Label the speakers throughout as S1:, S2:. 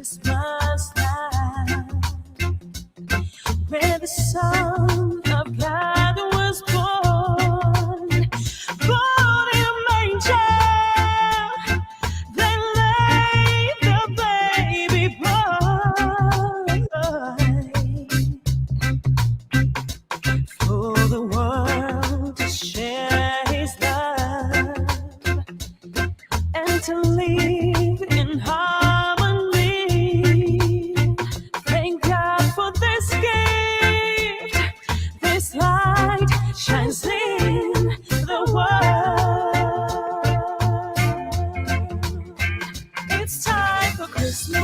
S1: Christmas land, where the Son of God was born in a manger. Then lay the baby boy for the world to share his love and to live in harmony. Thank God for this gift. This light shines in the world. It's time for Christmas,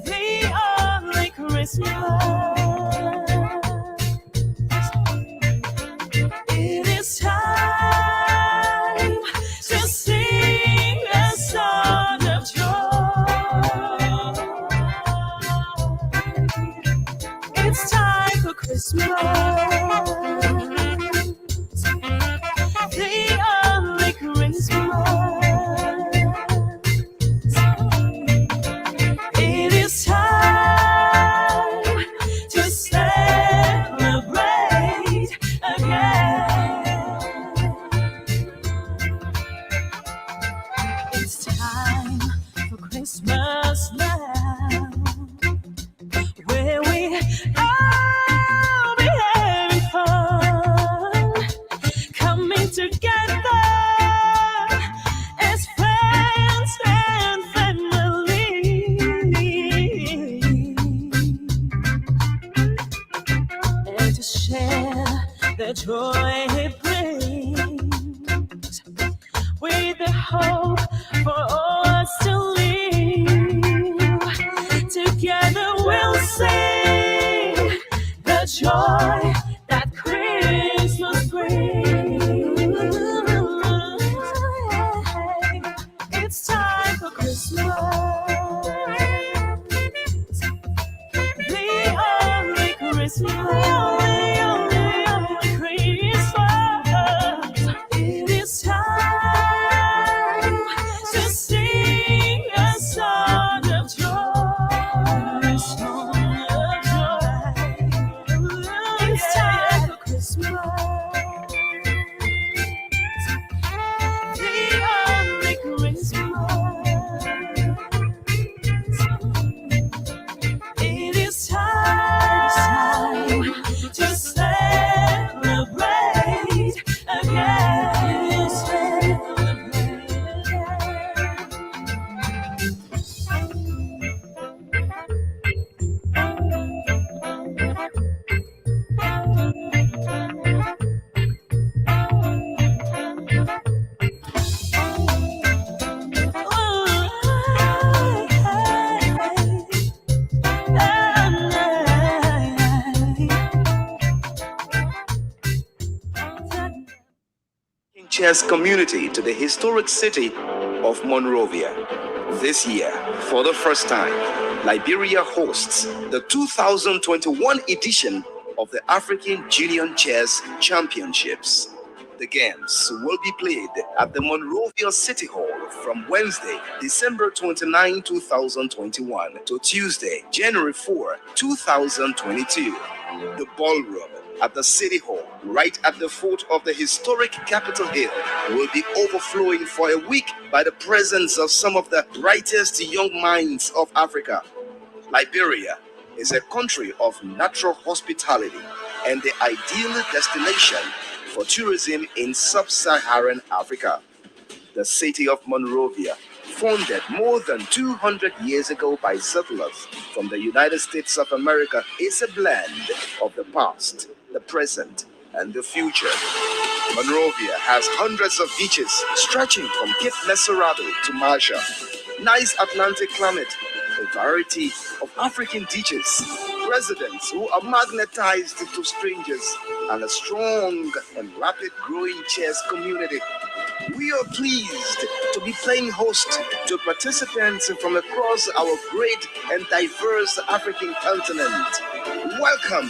S1: the only Christmas. It is time to sing a song of joy. It's time for Christmas, the only Christmas. It is time to celebrate again. It's time for Christmas now, where we all be having fun, coming together as friends and family, and to share the joy it brings, with the hope for us to live. Together we'll sing the joy that Christmas brings. It's time for Christmas, the only Christmas, the only Christmas. It is time to sing a song of joy, a song of joy. It's time for Christmas, the only Christmas. It is time to celebrate again. Celebrate
S2: Chess community to the historic city of Monrovia. This year, for the first time, Liberia hosts the 2021 edition of the African Junior Chess Championships. The games will be played at the Monrovia City Hall from Wednesday, December 29, 2021 to Tuesday, January 4, 2022. The ballroom at the City Hall, right at the foot of the historic Capitol Hill, will be overflowing for a week by the presence of some of the brightest young minds of Africa. Liberia is a country of natural hospitality and the ideal destination for tourism in sub-Saharan Africa. The city of Monrovia, founded more than 200 years ago by settlers from the United States of America, is a blend of the past, the present, and the future. Monrovia has hundreds of beaches stretching from Cape Mesurado to Marshall. Nice Atlantic climate, a variety of African teachers, residents who are magnetized to strangers, and a strong and rapid growing chess community. We are pleased to be playing host to participants from across our great and diverse African continent. Welcome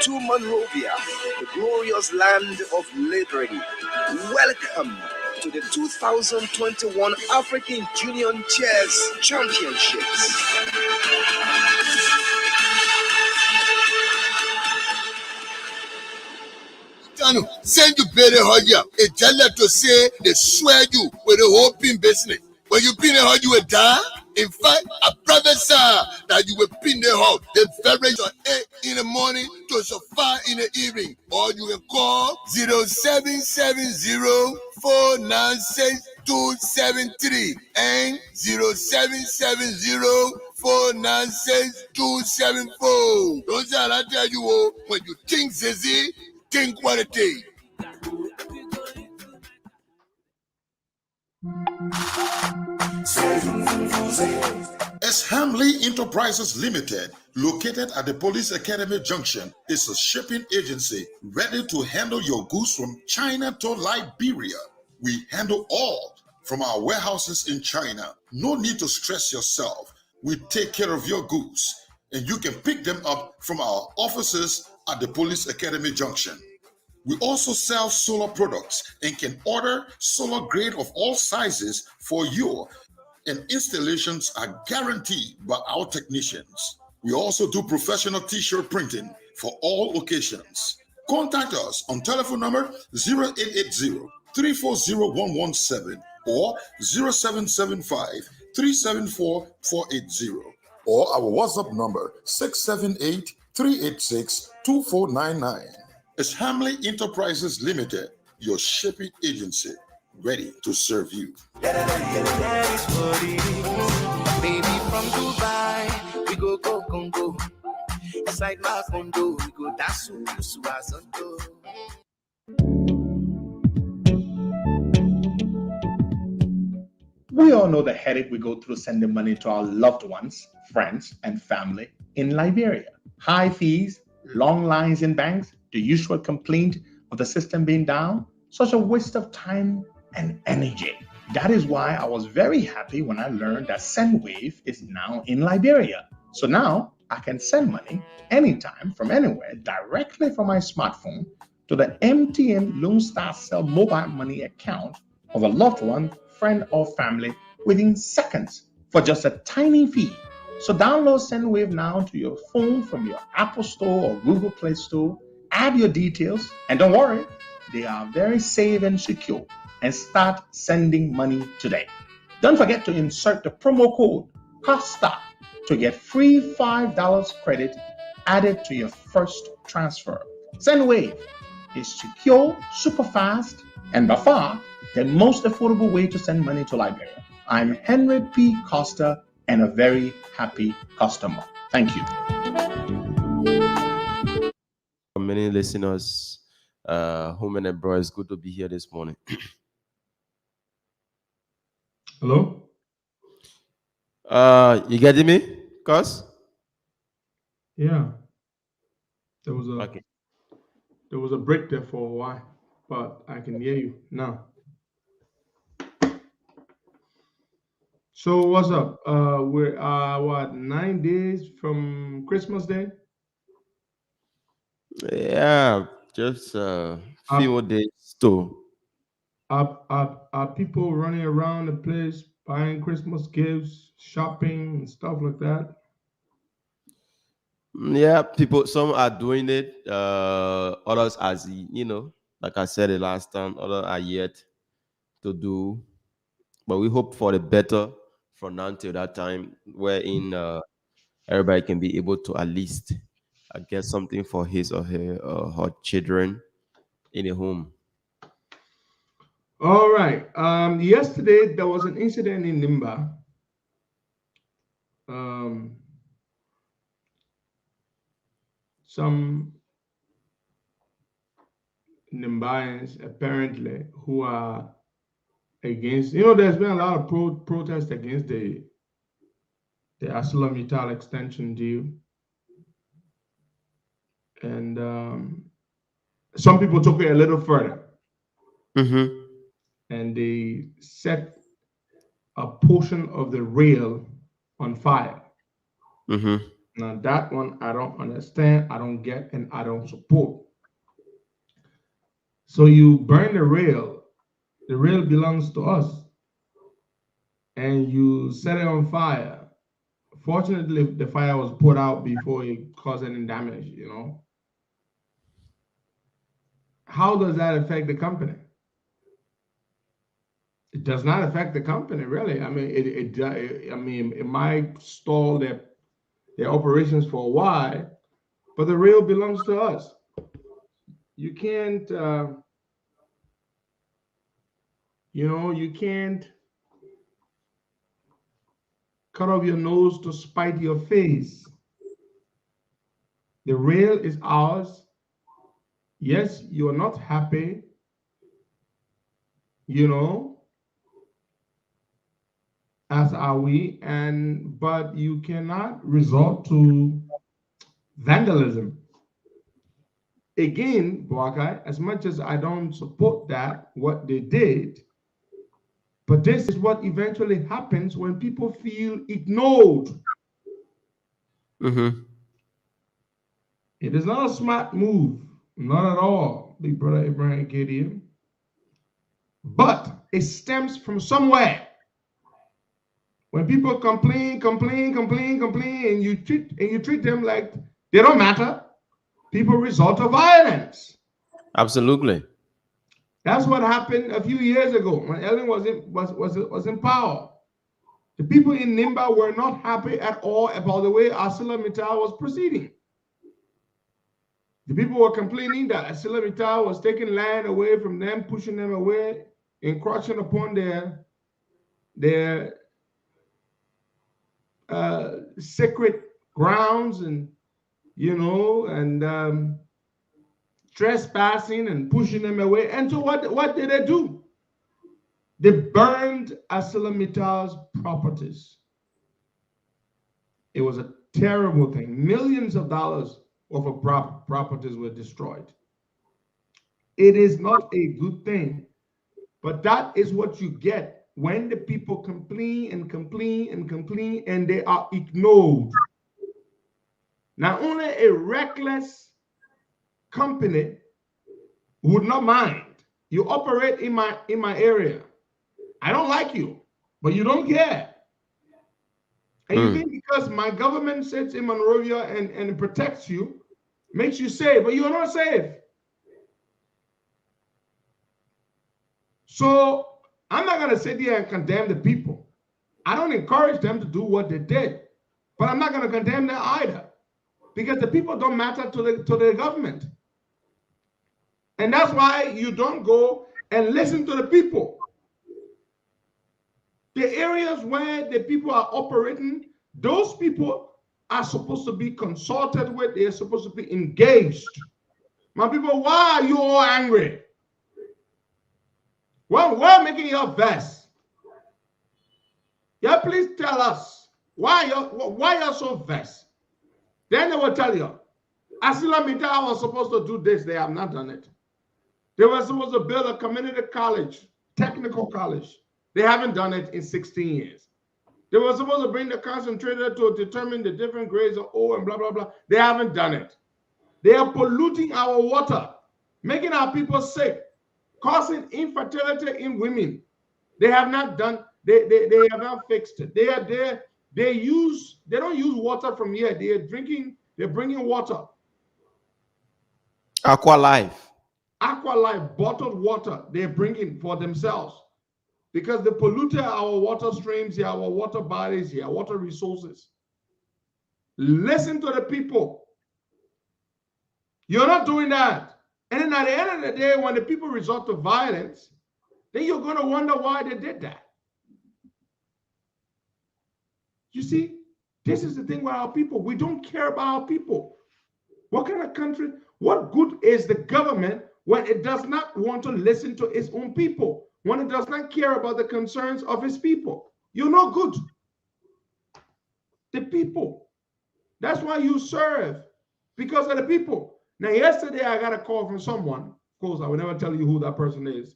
S2: to Monrovia, the glorious land of liberty. Welcome to the 2021 African Union Chess Championships.
S3: Send you better hurry up. It tell them to say they swear you with the whole pin business. When you pin a hug, you will die. In fact, I prophesy that you will pin the hug the very 8 in the morning to so 5 in the evening. Or you can call 0770-496-273 and 0770-496-274. Don't say I tell you, when you think Zizi, think what it is.
S4: S. Hamley Enterprises Limited, located at the Police Academy Junction, is a shipping agency ready to handle your goods from China to Liberia. We handle all from our warehouses in China. No need to stress yourself. We take care of your goods, and you can pick them up from our offices at the Police Academy Junction. We also sell solar products and can order solar grade of all sizes for you, and installations are guaranteed by our technicians. We also do professional t-shirt printing for all occasions. Contact us on telephone number 0880-340-117 or 0775-374-480 or our WhatsApp number 678-386-2499. It's Hamley Enterprises Limited, your shipping agency, ready to serve you.
S5: Baby from Dubai, we go Congo. Inside my condo, we go dance to Suazonto.
S6: We all know the headache we go through sending money to our loved ones, friends, and family in Liberia. High fees, long lines in banks, the usual complaint of the system being down, such a waste of time and energy. That is why I was very happy when I learned that SendWave is now in Liberia. So now I can send money anytime from anywhere directly from my smartphone to the MTN Lone Star Cell mobile money account of a loved one, friend, or family within seconds for just a tiny fee. So download SendWave now to your phone from your Apple Store or Google Play Store. Add your details, and don't worry, they are very safe and secure, and start sending money today. Don't forget to insert the promo code COSTA to get free $5 credit added to your first transfer. SendWave is secure, super fast, and by far the most affordable way to send money to Liberia. I'm Henry P. Costa, and a very happy customer. Thank you.
S7: Many listeners, home and abroad, it's good to be here this morning.
S8: Hello?
S7: You getting me? Cuz?
S8: Yeah. There was
S7: Okay.
S8: a break there for a while, but I can hear you now. So what's up? We're 9 days from Christmas Day?
S7: Yeah, just a few more days too.
S8: Are people running around the place buying Christmas gifts, shopping and stuff like that?
S7: Yeah, people, some are doing it. Others, as like I said the last time, others are yet to do. But we hope for the better from now till that time, wherein everybody can be able to at least get something for his or her children in a home.
S8: All right. Yesterday there was an incident in Nimba. Some Nimbayans apparently who are against, there's been a lot of protest against the ArcelorMittal extension deal. And some people took it a little further.
S7: Mm-hmm.
S8: And they set a portion of the rail on fire.
S7: Mm-hmm.
S8: Now that one I don't understand, I don't get, and I don't support. So you burn the rail the rail belongs to us, and you set it on fire. Fortunately, the fire was put out before it caused any damage, you know. How does that affect the company? It does not affect the company, really. I mean, it might stall their operations for a while, but the rail belongs to us. You can't, you can't cut off your nose to spite your face. The rail is ours. Yes, you are not happy, as are we, but you cannot resort to vandalism. Again, Boakai, as much as I don't support that, what they did, but this is what eventually happens when people feel ignored.
S7: Mm-hmm.
S8: It is not a smart move, not at all, big brother Ibrahim KDM. But it stems from somewhere. When people complain, and you treat them like they don't matter, people resort to violence.
S7: Absolutely.
S8: That's what happened a few years ago when Ellen was in power. The people in Nimba were not happy at all about the way ArcelorMittal was proceeding. The people were complaining that ArcelorMittal was taking land away from them, pushing them away, encroaching upon their sacred grounds, and trespassing and pushing them away. And so what did they do? They burned ArcelorMittal's properties. It was a terrible thing. Millions of dollars worth of properties were destroyed. It is not a good thing, but that is what you get when the people complain and they are ignored. Now, only a reckless company would not mind. You operate in my area. I don't like you, but you don't care. And you think because my government sits in Monrovia and protects you, makes you safe, but you're not safe. So I'm not going to sit here and condemn the people. I don't encourage them to do what they did, but I'm not going to condemn them either, because the people don't matter to the government. And that's why you don't go and listen to the people. The areas where the people are operating, those people are supposed to be consulted with. They're supposed to be engaged. My people, why are you all angry? Well, we're making your vest. Yeah, please tell us why you're so vexed. Then they will tell you, ArcelorMittal was supposed to do this. They have not done it. They were supposed to build a community college, technical college. They haven't done it in 16 years. They were supposed to bring the concentrator to determine the different grades of ore and blah, blah, blah. They haven't done it. They are polluting our water, making our people sick, causing infertility in women. They have not done, they have not fixed it. They don't use water from here. They're bringing water.
S7: Aqua Life.
S8: Aqua Life, bottled water, they're bringing for themselves, because they polluted our water streams, our water bodies, our water resources. Listen to the people. You're not doing that. And then at the end of the day, when the people resort to violence, then you're going to wonder why they did that. You see, this is the thing with our people. We don't care about our people. What kind of country, what good is the government when it does not want to listen to its own people, when it does not care about the concerns of its people? You're no good. The people. That's why you serve, because of the people. Now, yesterday I got a call from someone. Of course, I will never tell you who that person is,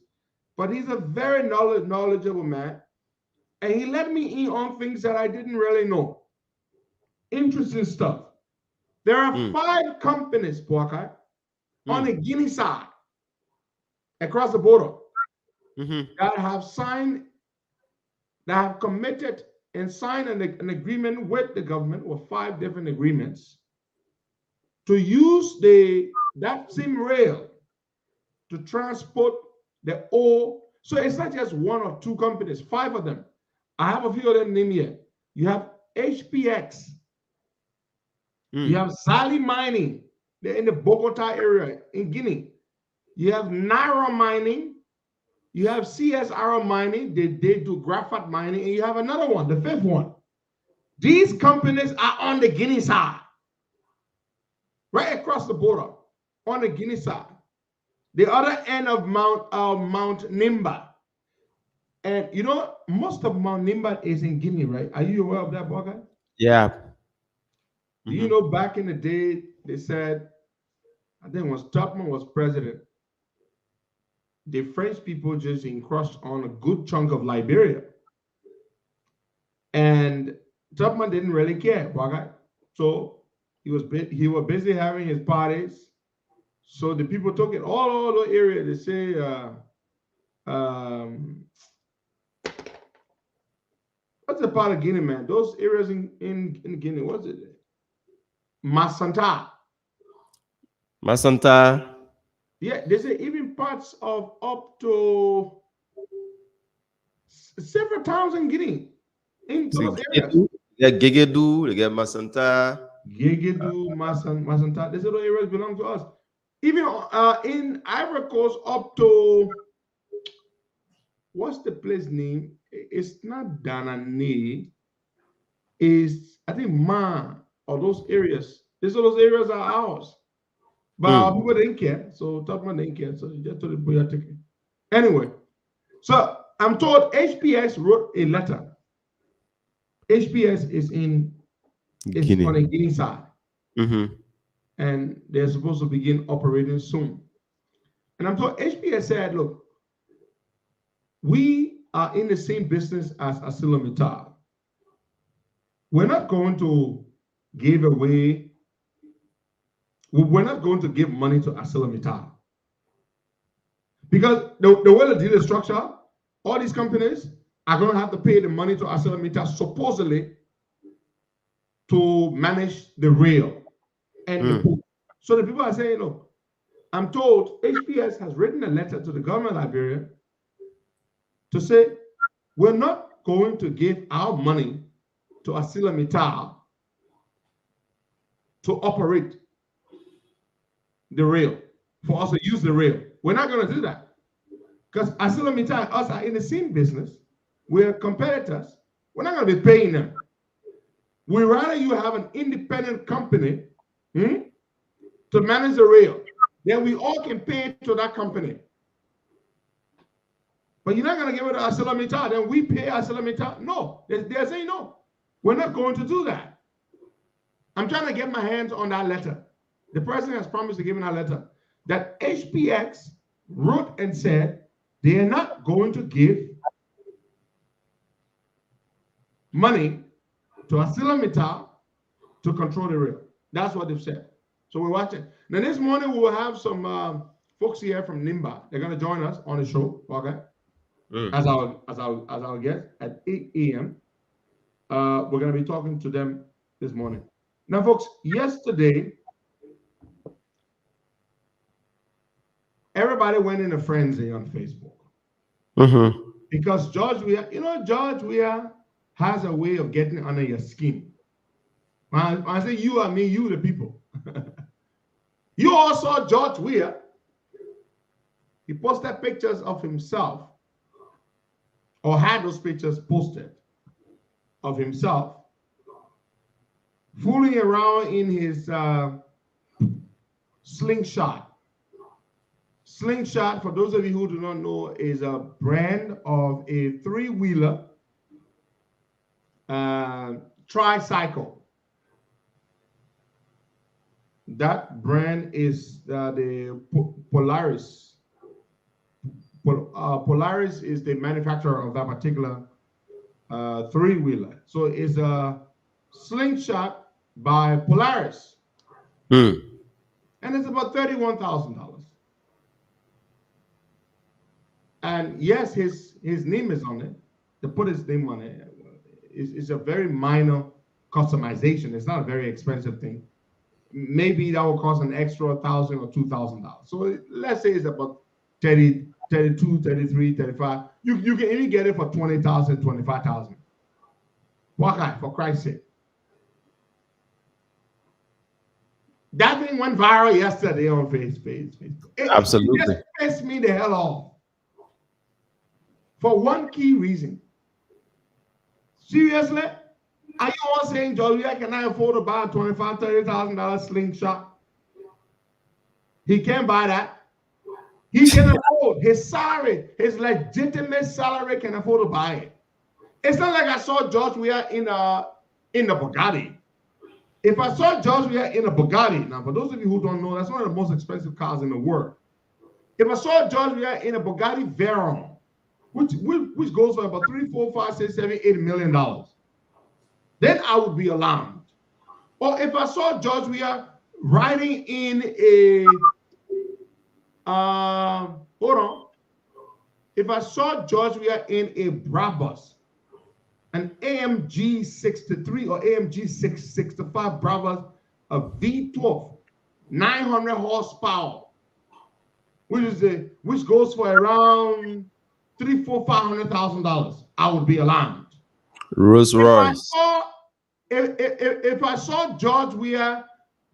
S8: but he's a very knowledgeable man, and he let me in on things that I didn't really know. Interesting stuff. There are 5 companies, Poakai, on the Guinea side, across the border. that have signed, that have committed and signed an agreement with the government, or 5 different agreements, to use that same rail to transport the ore. So it's not just 1 or 2 companies, 5 of them. I have a few of them named here. You have HPX. You have Sally Mining. They're in the Bogota area in Guinea. You have Naira Mining. You have CSR Mining. They do graphite mining. And you have another one, the 5th one. These companies are on the Guinea side, right across the border, on the Guinea side. The other end of Mount Nimba. And you know, most of Mount Nimba is in Guinea, right? Are you aware of that, Boga?
S7: Yeah.
S8: Do you know back in the day, they said, I think when Tubman was president, the French people just encroached on a good chunk of Liberia. And Tubman didn't really care, Boga. So he was busy having his parties. So the people took it all over the area. They say, what's the part of Guinea, man? Those areas in Guinea, what's it? Masanta. Yeah, they say even parts of up to several towns in Guinea, in those areas.
S7: They get Gegedu, they get Masanta.
S8: Gegedu, Masanta, these little areas belong to us. Even in Ivory Coast up to, what's the place name? It's not Danane. It's, I think, Ma, or those areas. Those areas are ours. But people didn't care. So Tubman didn't care. So you just told them, your ticket. Anyway, so I'm told HPS wrote a letter. HPS is on the Guinea side. And they're supposed to begin operating soon. And I'm told HPS said, look, we are in the same business as ArcelorMittal. We're not going to give away, we're not going to give money to ArcelorMittal. Because the way the deal is structured, all these companies are going to have to pay the money to ArcelorMittal supposedly to manage the rail and the port. So the people are saying, look, I'm told HPS has written a letter to the government of Liberia to say, we're not going to give our money to ArcelorMittal to operate the rail, for us to use the rail. We're not going to do that. Because ArcelorMittal and us are in the same business. We're competitors. We're not going to be paying them. We'd rather you have an independent company to manage the rail. Then we all can pay to that company. But you're not going to give it to ArcelorMittal. Then we pay ArcelorMittal. No, they're saying no. We're not going to do that. I'm trying to get my hands on that letter. The president has promised to give me that letter that HPX wrote and said they are not going to give money to ArcelorMittal to control the rail. That's what they've said. So we're watching. Now this morning we will have some folks here from Nimba. They're going to join us on the show, okay? As our guest at 8 a.m. We're going to be talking to them this morning. Now, folks, yesterday, everybody went in a frenzy on Facebook. Because George Weah has a way of getting under your skin. When I say you, I mean you, the people. You all saw George Weah. He posted pictures of himself, or had those pictures posted of himself fooling around in his slingshot. Slingshot, for those of you who do not know, is a brand of a three-wheeler tricycle. That brand is the Polaris. Polaris is the manufacturer of that particular three-wheeler. So it's a slingshot by Polaris. And it's about $31,000. And yes, his name is on it. They put his name on it. It's a very minor customization. It's not a very expensive thing. Maybe that will cost an extra $1,000 or $2,000. So let's say it's about 30, 32, 33, 35. You can even get it for 20,000, 25,000. Why? For Christ's sake. That thing went viral yesterday on Facebook.
S7: Absolutely.
S8: It just pissed me the hell off. For one key reason. Seriously? Are you all saying, Joliet, can I afford to buy a $25,000, $30,000 slingshot? He can't buy that. He can afford his salary, his legitimate salary can afford to buy it. It's not like I saw George Weah in the Bugatti. If I saw George Weah in a Bugatti, now for those of you who don't know, that's one of the most expensive cars in the world. If I saw George Weah in a Bugatti Veyron, which goes for about $3, $4, $5, $6, $7, $8 million, then I would be alarmed. Or if I saw George Weah riding in a hold on. If I saw George Weah in a Brabus, an AMG 63 or AMG 665 Brabus, a V12, 900 horsepower, which goes for around $300,000, $400,000, $500,000, I would be alarmed.
S7: Rolls Royce.
S8: If I saw George Weah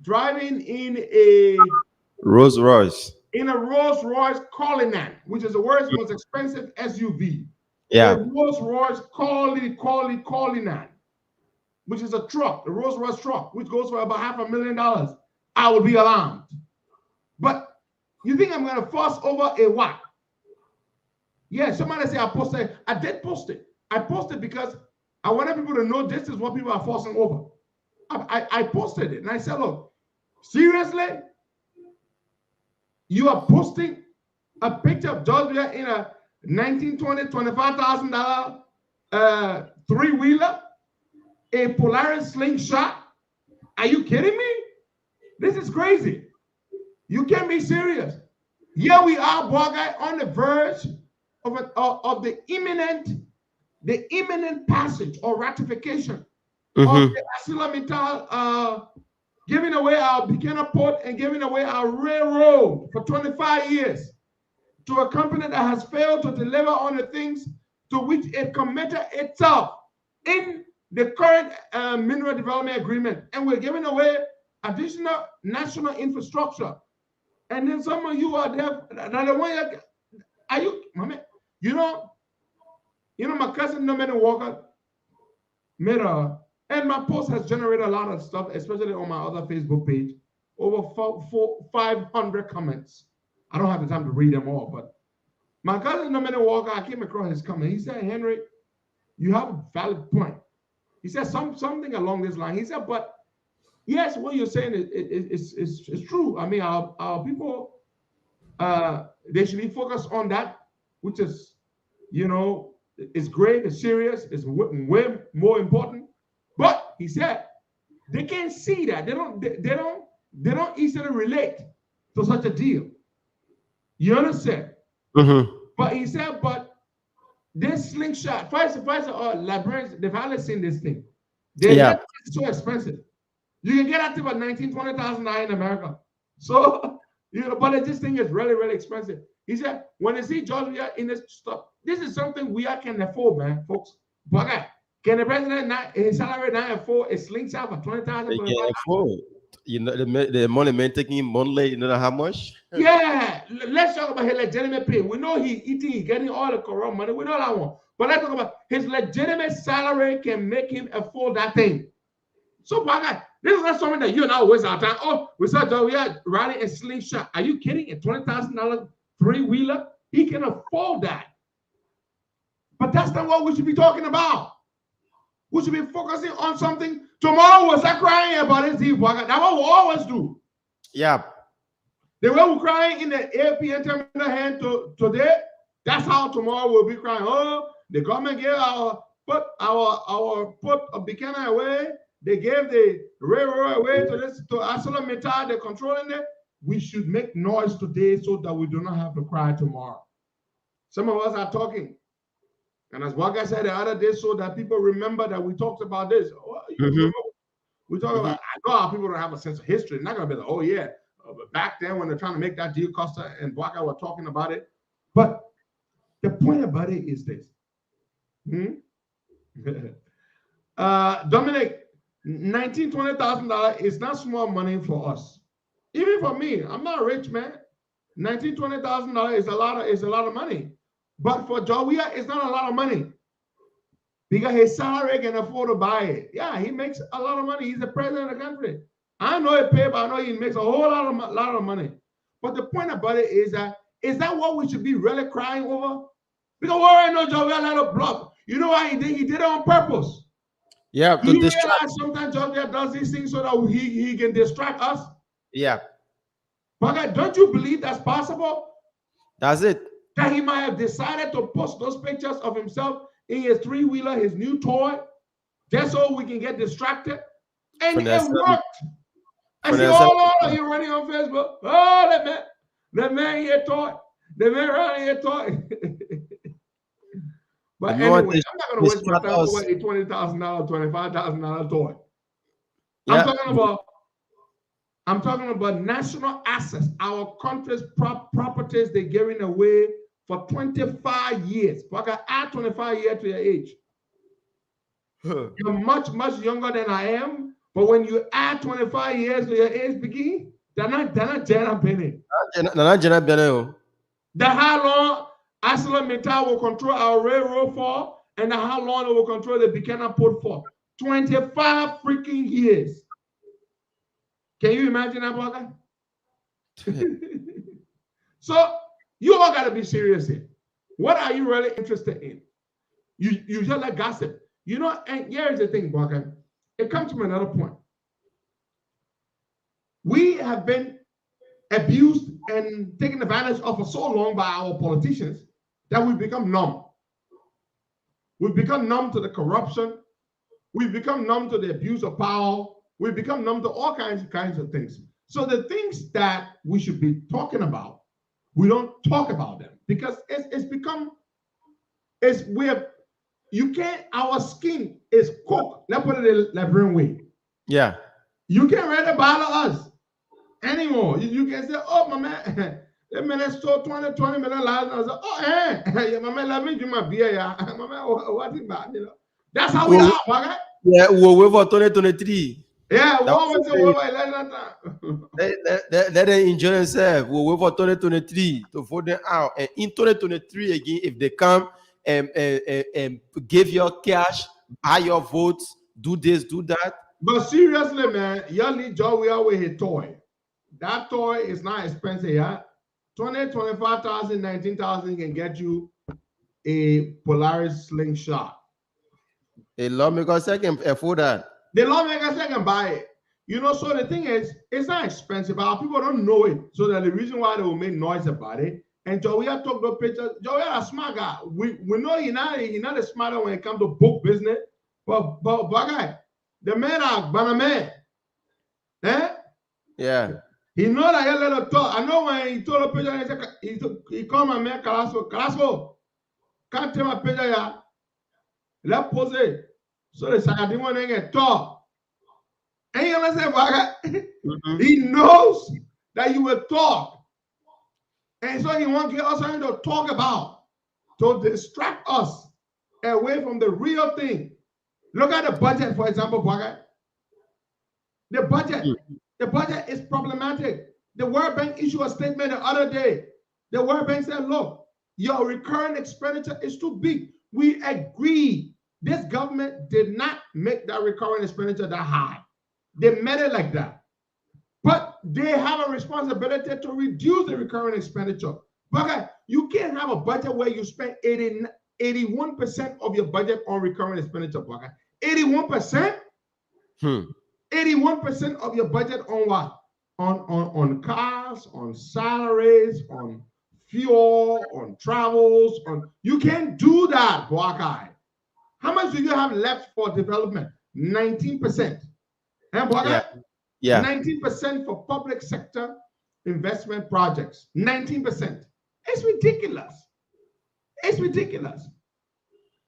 S8: driving in a
S7: Rolls Royce.
S8: In a Rolls Royce Cullinan, which is the world's most expensive SUV.
S7: Yeah.
S8: A Rolls Royce Cullinan, which is a truck, a Rolls Royce truck, which goes for about $500,000, I would be alarmed. But you think I'm going to fuss over a what? Yeah, somebody say I posted. I did post it. I posted because I wanted people to know this is what people are fussing over. I posted it and I said, look, seriously? You are posting a picture of George Weah in a $19,000, $25,000 three-wheeler, a Polaris slingshot? Are you kidding me? This is crazy. You can't be serious. Here we are, boy, guy, on the verge of the imminent passage or ratification of the ArcelorMittal giving away our Buchanan port and giving away our railroad for 25 years to a company that has failed to deliver on the things to which it committed itself in the current mineral development agreement. And we're giving away additional national infrastructure. And then some of you are there, are you, you know, my cousin, No Man Walker, made and my post has generated a lot of stuff, especially on my other Facebook page. Over 500 comments. I don't have the time to read them all, but my cousin, No Man Walker, I came across his comment. He said, Henry, you have a valid point. He said something along this line. He said, but yes, what you're saying is true. I mean, our people, they should be focused on that, which is, it's great, it's serious, it's way more important. But he said they can't see that. They don't easily relate to such a deal. You understand? But he said, but this slingshot, Pfizer librarians, they've hardly seen this thing. It's so expensive. You can get active at $19,000, $20,000 in America. So, but this thing is really, really expensive. He said, when they see George Weah in this stuff, this is something we can afford, man, folks. But can the president his salary not afford a slingshot for $20,000?
S7: They can afford. The money man taking monthly, you know how much?
S8: Yeah, let's talk about his legitimate pay. We know he's getting all the corrupt money. We know that one. But let's talk about his legitimate salary can make him afford that thing. So, this is not something that you and I waste our time. Oh, we saw George Weah riding a slingshot. Are you kidding? A $20,000 three-wheeler? He can afford that. But that's not what we should be talking about. We should be focusing on something. Tomorrow we'll start crying about this deal. That's what we always do.
S7: Yeah.
S8: The way we're crying in the APN terminal hand today, that's how tomorrow we'll be crying. Oh, the government gave our put a Buchanan away. They gave the railroad away to ArcelorMittal. They're controlling it. We should make noise today so that we do not have to cry tomorrow. Some of us are talking. And as Waka said the other day, so that people remember that we talked about this. Oh, you remember? We talk about, I know how people don't have a sense of history. They're not going to be like, oh, yeah. But back then, when they're trying to make that deal, Costa and Waka were talking about it. But the point about it is this. Dominic, $19,000, $20,000 is not small money for us. Even for me, I'm not rich, man. $19,000, $20,000 is a lot of money. But for Jawia, it's not a lot of money. Because his salary can afford to buy it. Yeah, he makes a lot of money. He's the president of the country. I know it paid, but I know he makes a whole lot of money. But the point about it is that what we should be really crying over? Because we already know Jawia let a block. You know why he did? He did it on purpose.
S7: Yeah,
S8: Do you realize sometimes Jawia does these things so that he can distract us?
S7: Yeah.
S8: But don't you believe that's possible?
S7: That's it.
S8: That he might have decided to post those pictures of himself in his three-wheeler, his new toy, just so we can get distracted. And it worked. I see all of you running on Facebook. Oh, that man here toy. The man around here toy. But anyway, I'm not going to waste my time over a $20,000, $25,000 toy. Yeah. I'm talking about national assets, our country's properties they're giving away for 25 years. But I can add 25 years to your age. You're much, much younger than I am. But when you add 25 years to your age, begin, they're not Jenna Benny. That's how long ArcelorMittal will control our railroad for, and how long it will control the Buchanan Port for. 25 freaking years. Can you imagine that, Baka? So you all got to be serious here. What are you really interested in? You just like gossip. You know, and here's the thing, Baka. It comes from another point. We have been abused and taken advantage of for so long by our politicians that we've become numb. We've become numb to the corruption. We've become numb to the abuse of power. We've become numb to all kinds of things. So the things that we should be talking about, we don't talk about them because our skin is cooked. Let's put it in the brain way.
S7: Yeah.
S8: You can't really bother us anymore. You can say, oh, my man, that man stole $20 million. I say, oh, yeah, my man, let me do my beer. Yeah. My man, what is that? You know? That's how we are, okay?
S7: Yeah, we'll wait for 2023.
S8: Yeah, what
S7: let them enjoy themselves. We'll wait for 2023 to vote them out. And in 2023 again, if they come and give your cash, buy your votes, do this, do that.
S8: But seriously, man, y'all need Jawia with a toy. That toy is not expensive, yeah. 20, 25,000, 19,000 can get you a Polaris slingshot.
S7: A lawmaker can afford that.
S8: The lawmakers can buy it. You know, so the thing is, it's not expensive. Our people don't know it. So that the reason why they will make noise about it. And Jawia took the pictures. Jawia is a smart guy. We know he's not a smarter when it comes to book business. But guy, the man are man. Eh?
S7: Yeah.
S8: He know that he let her talk. I know when he told the picture, he called my man Calasco, can't take my picture, yeah. Let's pose it. So the second one get talk. And you understand, he knows that you will talk. And so he wants to get us something to talk about, to distract us away from the real thing. Look at the budget, for example, Baga. The budget is problematic. The World Bank issued a statement the other day. The World Bank said, look, your recurrent expenditure is too big. We agree. This government did not make that recurrent expenditure that high. They made it like that. But they have a responsibility to reduce the recurrent expenditure. But you can't have a budget where you spend 81% of your budget on recurrent expenditure. 81%? 81% of your budget on what? On cars, on salaries, on fuel, on travels. You can't do that, Boakai. How much do you have left for development? 19%. And Boakai? Yeah. 19% for public sector investment projects. 19%. It's ridiculous. It's ridiculous.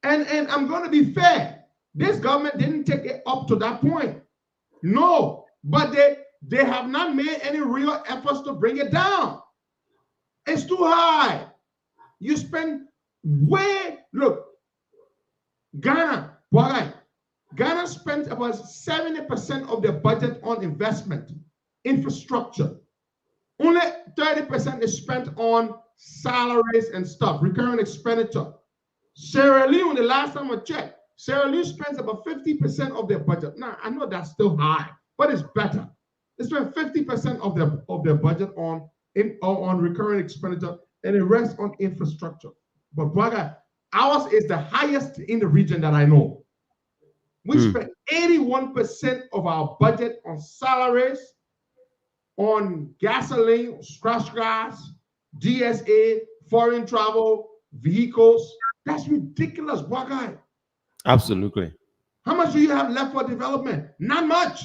S8: And I'm going to be fair. This government didn't take it up to that point. No, but they have not made any real efforts to bring it down. It's too high. You spend look, Ghana, Ghana spends about 70% of their budget on investment, infrastructure. Only 30% is spent on salaries and stuff, recurring expenditure. Sierra Leone, the last time I checked, Sierra Leone spends about 50% of their budget. Now, I know that's still high, but it's better. They spend 50% of their budget on recurring expenditure and the rest on infrastructure. But Braga, ours is the highest in the region that I know. We spend 81% of our budget on salaries, on gasoline, scratch gas, GSA, foreign travel, vehicles. That's ridiculous, Braga.
S7: Absolutely.
S8: How much do you have left for development? Not much.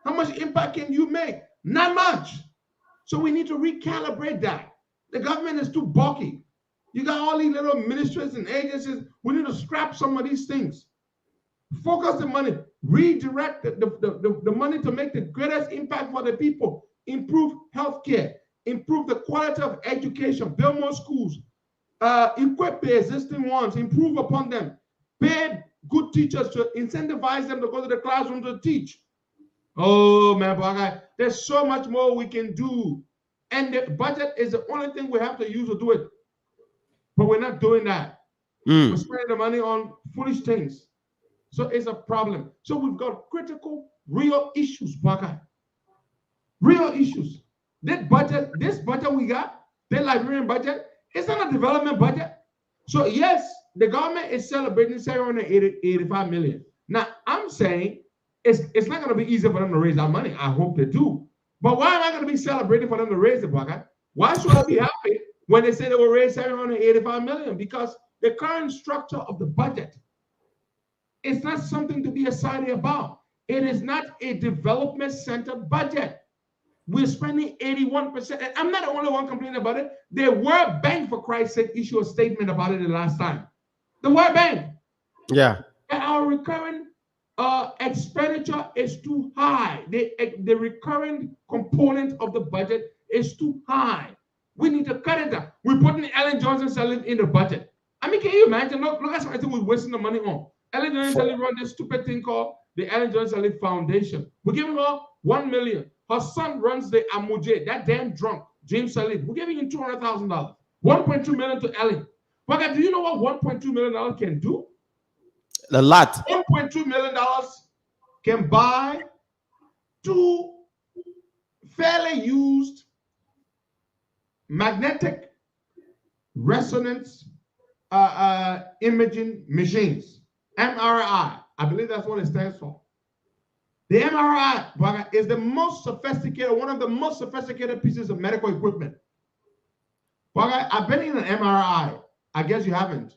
S8: How much impact can you make? Not much. So we need to recalibrate that. The government is too bulky. You got all these little ministries and agencies. We need to scrap some of these things. Focus the money. Redirect the money to make the greatest impact for the people. Improve healthcare. Improve the quality of education. Build more schools. Equip the existing ones. Improve upon them. Pay good teachers to incentivize them to go to the classroom to teach. Oh, man, there's so much more we can do. And the budget is the only thing we have to use to do it. But we're not doing that. We're spending the money on foolish things. So it's a problem. So we've got critical, real issues, Baga. Real issues. This budget we got, the Liberian budget, it's not a development budget. So yes, the government is celebrating 785 million. Now, I'm saying it's not going to be easy for them to raise that money. I hope they do. But why am I going to be celebrating for them to raise it, Baga? Why should I be happy when they say they will raise 785 million? Because the current structure of the budget is not something to be excited about. It is not a development-centered budget. We're spending 81%. And I'm not the only one complaining about it. The World Bank, for Christ's sake, issued a statement about it the last time. The World Bank.
S7: Yeah.
S8: And our recurring expenditure is too high. The recurring component of the budget is too high. We need to cut it down. We're putting Ellen Johnson Sirleaf in the budget. I mean, can you imagine? Look at something we're wasting the money on. Ellen Johnson Sirleaf run this stupid thing called the Ellen Johnson Sirleaf Foundation. We're giving her $1 million. Her son runs the Amuje, that damn drunk, James Sirleaf. We're giving him $200,000. $1.2 million to Ellen. But do you know what $1.2 million can do?
S7: A lot.
S8: $1.2 million can buy 2 fairly used magnetic resonance imaging machines. MRI. I believe that's what it stands for. The MRI is the most sophisticated, one of the most sophisticated pieces of medical equipment. I've been in an MRI. I guess you haven't.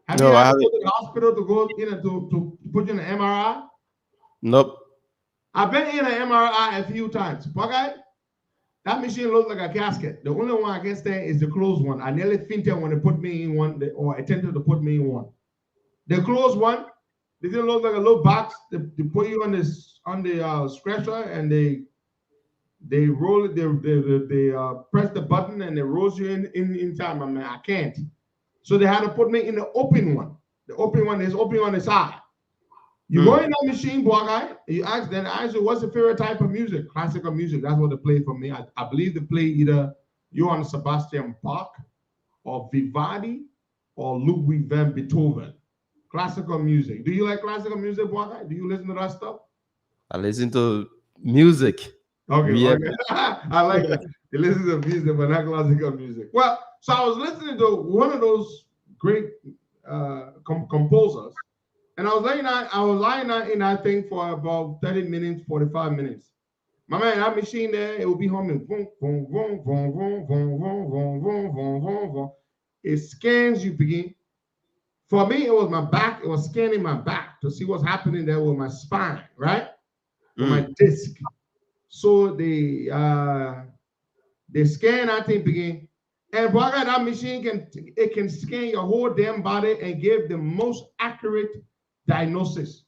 S8: Have you ever go to the hospital to go to put you in an MRI?
S7: Nope.
S8: I've been in an MRI a few times. That machine looks like a casket. The only one I can stand is the closed one. I nearly fainted when they put me in one, or attempted to put me in one. The closed one, they didn't look like a little box. They put you on the stretcher, and they roll it. They press the button, and they rolls you in time. I mean, I can't. So they had to put me in the open one. The open one is open on the side. You go in that machine, guy. You ask you, what's your favorite type of music? Classical music. That's what they play for me. I believe they play either Johann Sebastian Bach, or Vivaldi, or Ludwig van Beethoven. Classical music. Do you like classical music, guy? Do you listen to that stuff?
S7: I listen to music.
S8: Okay,
S7: Yeah.
S8: okay. I like that. You listen to music, but not classical music. Well, so I was listening to one of those great composers, and I was lying out in that thing for about 30 minutes, 45 minutes. My man, that machine there, it will be humming. Vroom, vroom, vroom, vroom, vroom, vroom, vroom, vroom, vroom, vroom, vroom, vroom. It scans you, begin. For me, it was my back. It was scanning my back to see what's happening there with my spine, right? With my disc. So they scan that thing, begin. And Bwaga, that machine can scan your whole damn body and give the most accurate diagnosis.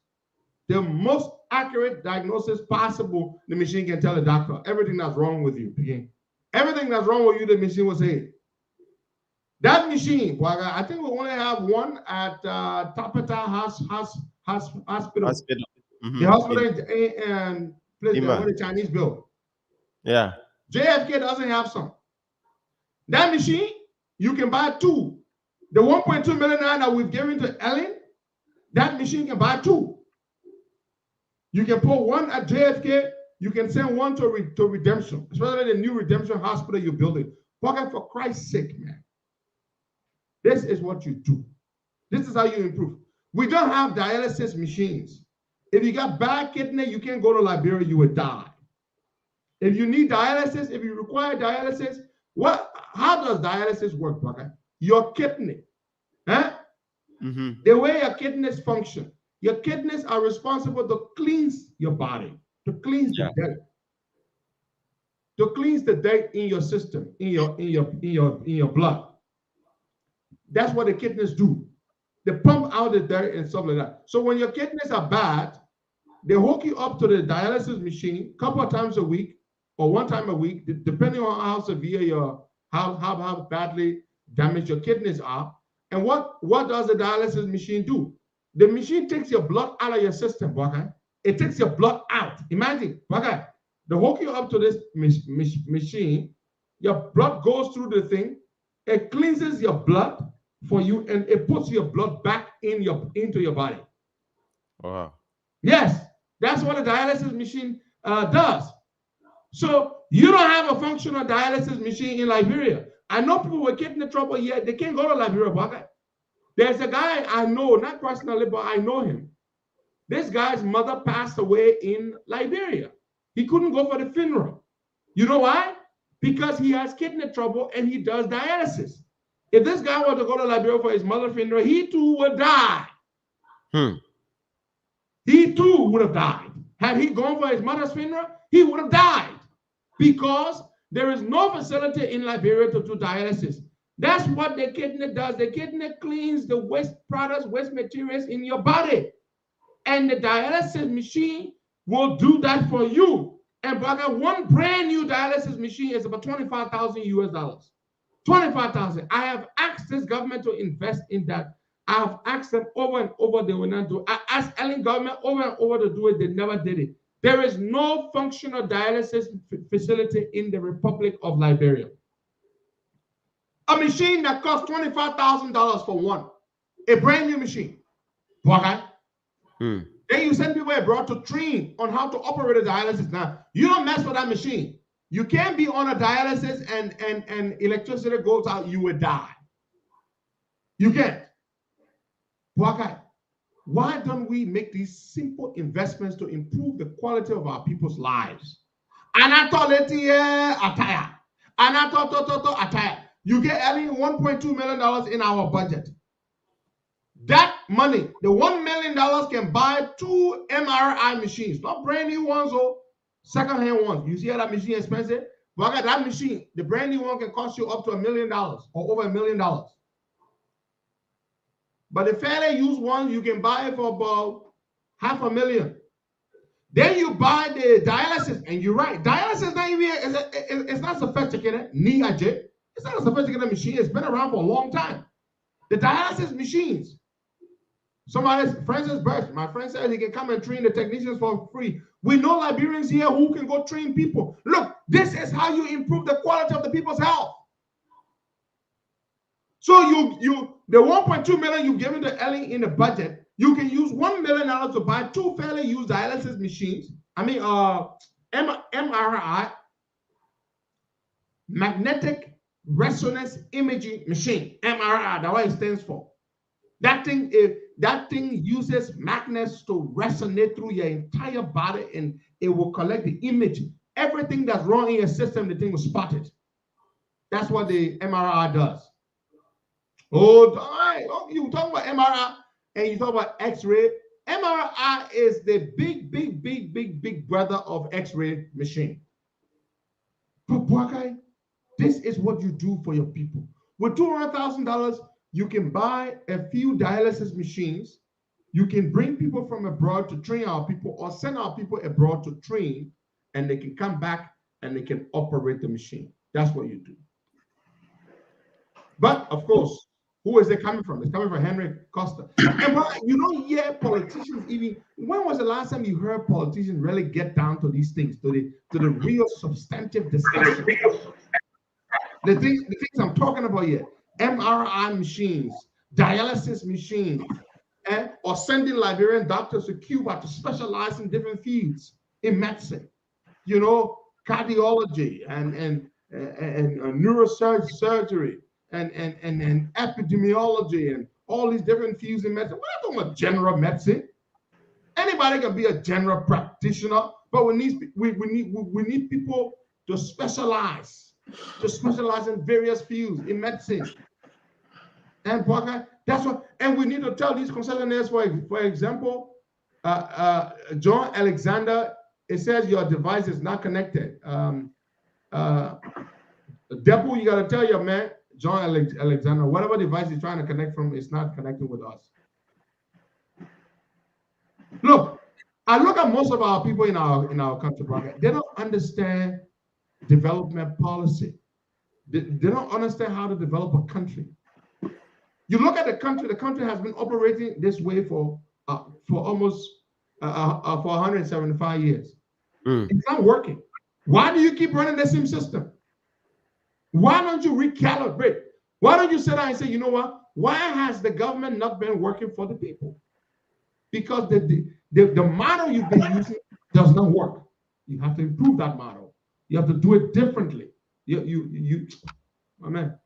S8: The most accurate diagnosis possible, the machine can tell the doctor everything that's wrong with you. Again, everything that's wrong with you, the machine will say. That machine, Bwaga, I think we only have one at Tapeta Hospital.
S7: Mhm.
S8: The hospital and place
S7: Lima.
S8: where the Chinese built.
S7: Yeah.
S8: JFK doesn't have some. That machine, you can buy two. The 1.2 million that we've given to Ellen, that machine can buy two. You can put one at JFK, you can send one to Redemption, especially the new Redemption Hospital you're building. Fucking for Christ's sake, man. This is what you do. This is how you improve. We don't have dialysis machines. If you got bad kidney, you can't go to Liberia, you would die. If you need dialysis, if you require dialysis, how does dialysis work, Baka? Your kidney, the way your kidneys function, your kidneys are responsible to cleanse your body, to cleanse the dirt, to cleanse the dirt in your system, in your blood. That's what the kidneys do. They pump out the dirt and stuff like that. So when your kidneys are bad, they hook you up to the dialysis machine a couple of times a week or one time a week, depending on how severe how badly damaged your kidneys are. And what does the dialysis machine do? The machine takes your blood out of your system, Baka. It takes your blood out. Imagine, Baka, they hook you up to this machine. Your blood goes through the thing. It cleanses your blood for you, and it puts your blood back into your body.
S7: Wow.
S8: Yes, that's what a dialysis machine does. So you don't have a functional dialysis machine in Liberia. I know people with kidney trouble here, they can't go to Liberia, Baka. There's a guy I know, not personally, but I know him. This guy's mother passed away in Liberia. He couldn't go for the funeral. You know why? Because he has kidney trouble and he does dialysis. If this guy were to go to Liberia for his mother's funeral, he too would die. He too would have died. Had he gone for his mother's funeral, he would have died. Because there is no facility in Liberia to do dialysis. That's what the kidney does. The kidney cleans the waste products, waste materials in your body. And the dialysis machine will do that for you. And brother, one brand new dialysis machine is about $25,000 US. 25,000. I have asked this government to invest in that. I have asked them over and over, they will not do it. I asked Ellen government over and over to do it, they never did it. There is no functional dialysis facility in the Republic of Liberia. A machine that costs $25,000 for one, a brand new machine. Okay? Then you send people abroad to train on how to operate a dialysis. Now, you don't mess with that machine. You can't be on a dialysis and electricity goes out, you will die. You can't. Okay. Why don't we make these simple investments to improve the quality of our people's lives? You get only $1.2 million in our budget. That money, the $1 million can buy 2 MRI machines, not brand new ones or second-hand ones. You see how that machine is expensive? Well, I got that machine, the brand new one can cost you up to $1 million or over $1 million. But the fairly used one, you can buy it for about $500,000. Then you buy the dialysis, and you're right. Dialysis not even it's not sophisticated. It's not a sophisticated machine. It's been around for a long time. The dialysis machines. Somebody's Francis Burst, my friend said he can come and train the technicians for free. We know Liberians here who can go train people. Look, this is how you improve the quality of the people's health. So the 1.2 million you've given to Ellie in the budget, you can use $1 million to buy 2 fairly used dialysis machines. I mean, MRI, magnetic resonance imaging machine, MRI. That's what it stands for. That thing uses magnets to resonate through your entire body, and it will collect the image. Everything that's wrong in your system, the thing will spot it. That's what the MRI does. Oh, you talk about MRI and you talk about X-ray. MRI is the big brother of X-ray machine. But This is what you do for your people. With $200,000, you can buy a few dialysis machines. You can bring people from abroad to train our people, or send our people abroad to train, and they can come back and they can operate the machine. That's what you do. But of course, who is it coming from? It's coming from Henry Costa. And you don't hear politicians even. When was the last time you heard politicians really get down to these things, to the real substantive discussion? The things I'm talking about here: MRI machines, dialysis machines, or sending Liberian doctors to Cuba to specialize in different fields in medicine. You know, cardiology and neurosurgery and epidemiology and all these different fields in medicine. We're not talking about general medicine. Anybody can be a general practitioner, but we need people to specialize in various fields in medicine. And that's what, and we need to tell these concessionaires, for example, John Alexander, it says your device is not connected. Depo, you got to tell your man, John Alexander, whatever device he's trying to connect from is not connecting with us. Look, I look at most of our people in our country, they don't understand development policy. They don't understand how to develop a country. You look at the country has been operating this way for almost for 175 years. It's not working. Why do you keep running the same system? Why don't you recalibrate? Why don't you sit down and say, you know what? Why has the government not been working for the people? Because the model you've been using does not work. You have to improve that model. You have to do it differently. My man.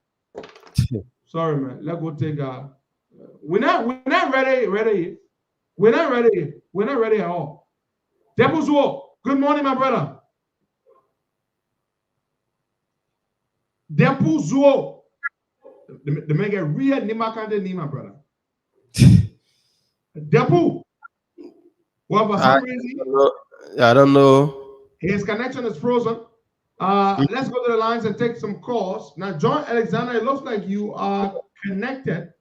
S8: Sorry, man. Let's go take we're not ready. We're not ready. We're not ready at all. Devil's War. Good morning, my brother. Devil's War. The man get real Nima Kande Nima, brother. Depu. Well, for some reason,
S7: I don't know.
S8: His connection is frozen. Let's go to the lines and take some calls. Now, John Alexander, it looks like you are connected.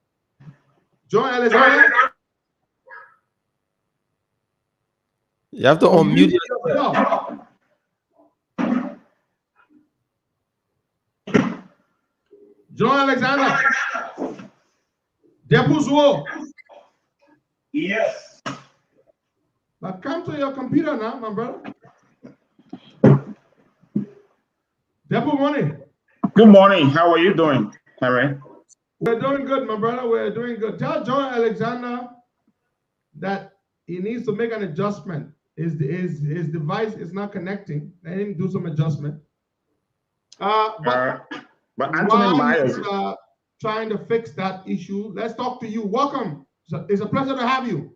S8: John Alexander?
S7: You have to unmute yourself.
S8: John Alexander. Depuzo.
S9: Yes.
S8: But come to your computer now, my brother. Depu morning.
S9: Good morning. How are you doing, Harry?
S8: We're doing good, my brother. We're doing good. Tell John Alexander that he needs to make an adjustment. His device is not connecting. Let him do some adjustment.
S9: But Anthony Myers
S8: is trying to fix that issue. Let's talk to you. Welcome. It's a pleasure to have you.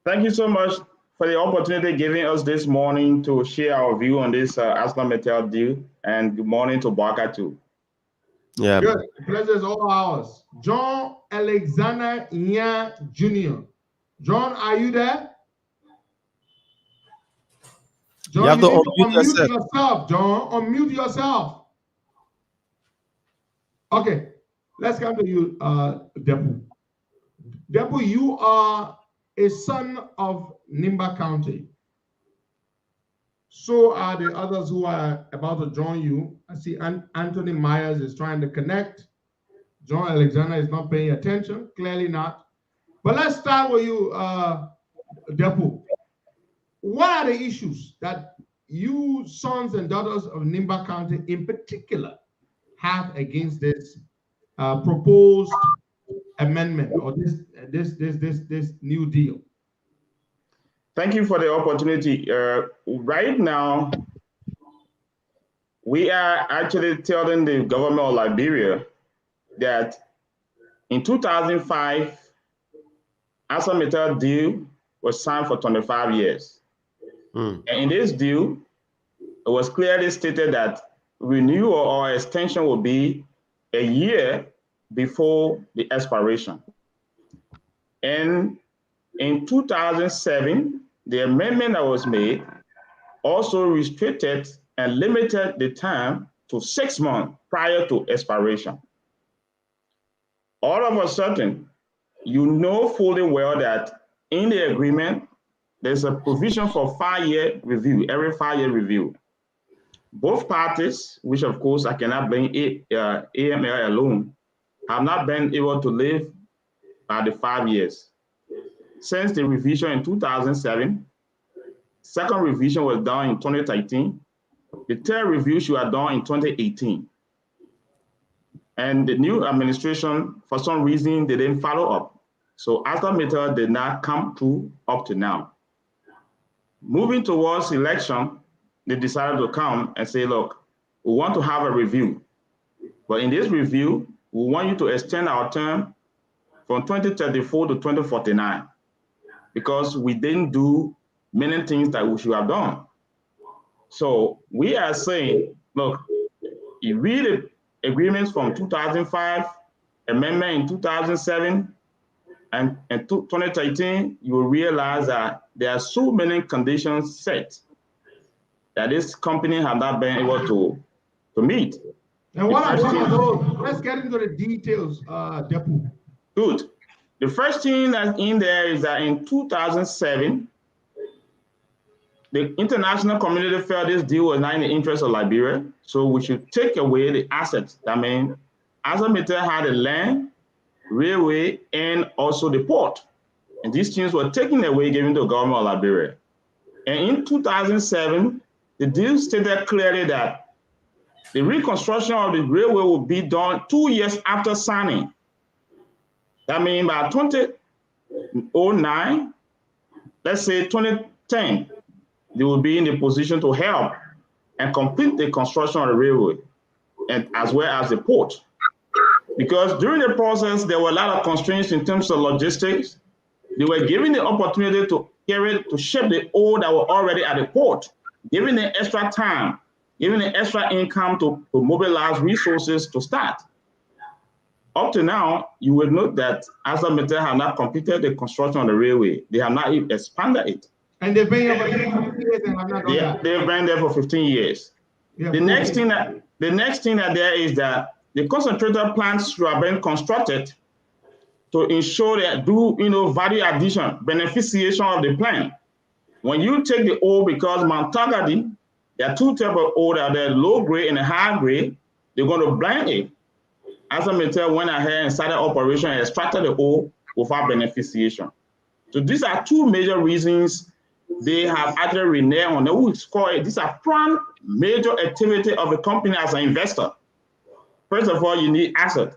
S9: Thank you so much for the opportunity given us this morning to share our view on this ArcelorMittal deal. And good morning to Baka too.
S7: Yeah.
S8: Good. The pleasure is all ours. John Alexander Nya Jr. John, are you there? John,
S7: you have to unmute
S8: yourself. John, unmute yourself. Okay, let's come to you, Depu. Depu, you are a son of Nimba County. So are the others who are about to join you. I see Anthony Myers is trying to connect. John Alexander is not paying attention, clearly not. But let's start with you, Depu. What are the issues that you sons and daughters of Nimba County in particular have against this proposed amendment or this new deal?
S9: Thank you for the opportunity. Right now, we are actually telling the government of Liberia that in 2005, ArcelorMittal deal was signed for 25 years. And in this deal, it was clearly stated that renewal or extension will be a year before the expiration. And in 2007, the amendment that was made also restricted and limited the time to 6 months prior to expiration. All of a sudden, you know fully well that in the agreement, there's a provision for 5-year review, every 5-year review. Both parties, which of course I cannot blame AML alone, have not been able to live by the 5 years. Since the revision in 2007, second revision was done in 2013, the third review should have done in 2018. And the new administration, for some reason, they didn't follow up. So ArcelorMittal did not come through up to now. Moving towards election, they decided to come and say, look, we want to have a review. But in this review, we want you to extend our term from 2034 to 2049 because we didn't do many things that we should have done. So we are saying, look, you read the agreements from 2005, amendment in 2007, and 2013, you will realize that there are so many conditions set that this company have not been able to meet.
S8: And what are some of those? Let's get into the details, Depu.
S9: Good. The first thing that's in there is that in 2007, the international community felt this deal was not in the interest of Liberia, so we should take away the assets. I mean, ArcelorMittal had the land, railway, and also the port. And these things were taken away, given to the government of Liberia. And in 2007, the deal stated clearly that the reconstruction of the railway will be done 2 years after signing. That means by 2009, let's say 2010, they will be in the position to help and complete the construction of the railway, and as well as the port. Because during the process, there were a lot of constraints in terms of logistics. They were given the opportunity to ship the ore that were already at the port, giving the extra time, giving the extra income to mobilize resources to start. Up to now, you will note that ArcelorMittal have not completed the construction of the railway. They have not even expanded it.
S8: And they've been here for 15 years and have not done that.
S9: They've been there for 15 years.
S8: Yeah,
S9: the next thing that there is that the concentrator plants should have been constructed to ensure that value addition, beneficiation of the plant. When you take the ore, because Mount Tagadi, there are two types of ore, that are low grade and high grade, they're going to blend it. ArcelorMittal went ahead and started operation and extracted the ore without beneficiation. So these are two major reasons they have actually reneged on. These are prime major activity of a company as an investor. First of all, you need assets.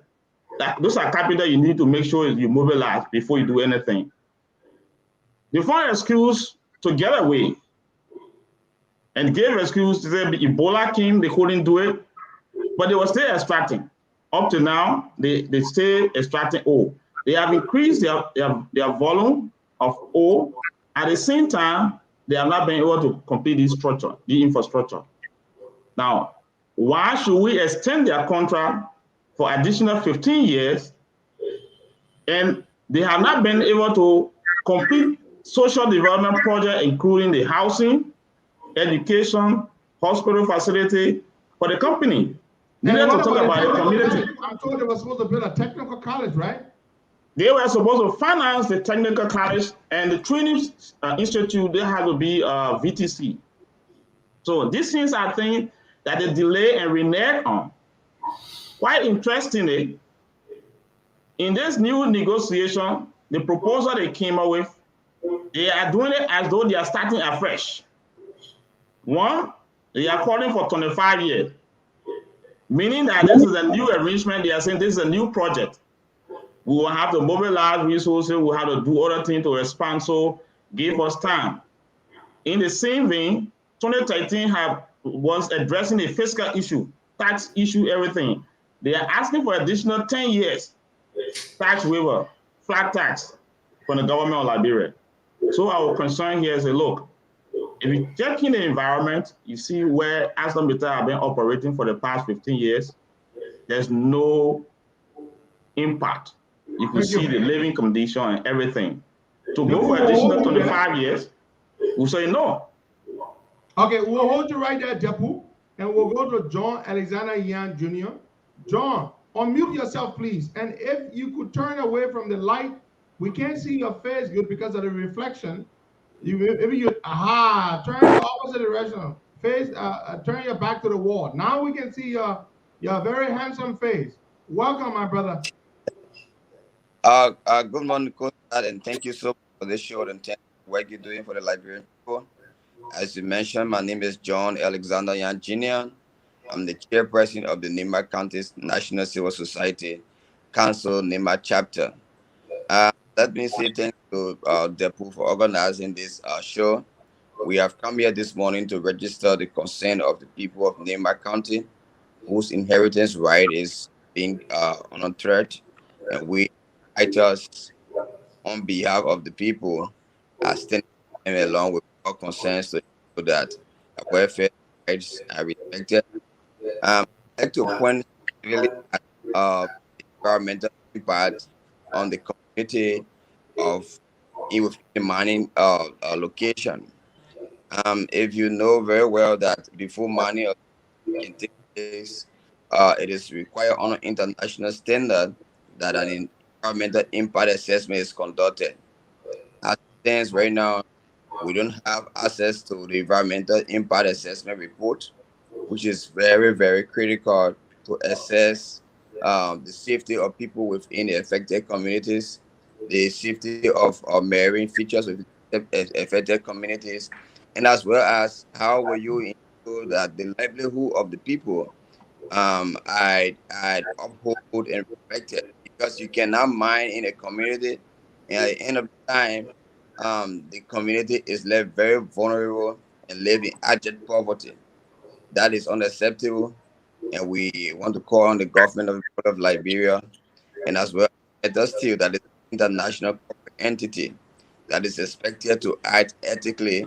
S9: Those are capital you need to make sure you mobilize before you do anything. They found excuse to get away and gave excuse to say Ebola came, they couldn't do it, but they were still extracting. Up to now, they still extracting ore. They have increased their volume of ore. At the same time, they have not been able to complete this structure, the infrastructure. Now, why should we extend their contract for additional 15 years? And they have not been able to complete social development projects, including the housing, education, hospital facility for the company. They need to talk about the community.
S8: I thought they were supposed to build a technical college, right?
S9: They were supposed to finance the technical college and the training institute. They have to be VTC. So these things are things that they delay and renege on. Quite interestingly, in this new negotiation, the proposal they came up with, they are doing it as though they are starting afresh. One, they are calling for 25 years, meaning that this is a new arrangement. They are saying this is a new project. We will have to mobilize resources. We will have to do other things to expand. So give us time. In the same vein, 2013 was addressing the fiscal issue, tax issue, everything. They are asking for additional 10 years tax waiver, flat tax from the government of Liberia. So our concern here is, look, if you check in the environment, you see where ArcelorMittal have been operating for the past 15 years, there's no impact. You can see the living condition and everything. To go for additional 25 years, we say no.
S8: Okay, we'll hold you right there, Depu. And we'll go to John Alexander Yan Jr. John, unmute yourself, please. And if you could turn away from the light, we can't see your face good because of the reflection. Maybe you turn the opposite direction. Face turn your back to the wall. Now we can see your very handsome face. Welcome, my brother.
S10: Good morning, Coach, and thank you so much for this show and thank you for the work you're doing for the Liberian people. As you mentioned, my name is John Alexander Yan Jr. I'm the chairperson of the Nima County's National Civil Society Council Nima chapter. Let me say thank you to Depu for organizing this show. We have come here this morning to register the consent of the people of Nima County, whose inheritance right is being on threat, and we invite us on behalf of the people as standing along with our concerns to ensure that the welfare rights are respected. I'd like to point specifically at environmental impact on the community of within the mining location. If you know very well that before mining can take place, it is required on an international standard that an environmental impact assessment is conducted. As it stands right now, we don't have access to the environmental impact assessment report, which is very, very critical to assess the safety of people within the affected communities, the safety of marine features within affected communities, and as well as how will you ensure that the livelihood of the people I'd uphold and respect it, because you cannot mine in a community, and at the end of the time, the community is left very vulnerable and live in abject poverty. That is unacceptable, and we want to call on the government of the Republic of Liberia, and as well as us still that is an international corporate entity that is expected to act ethically,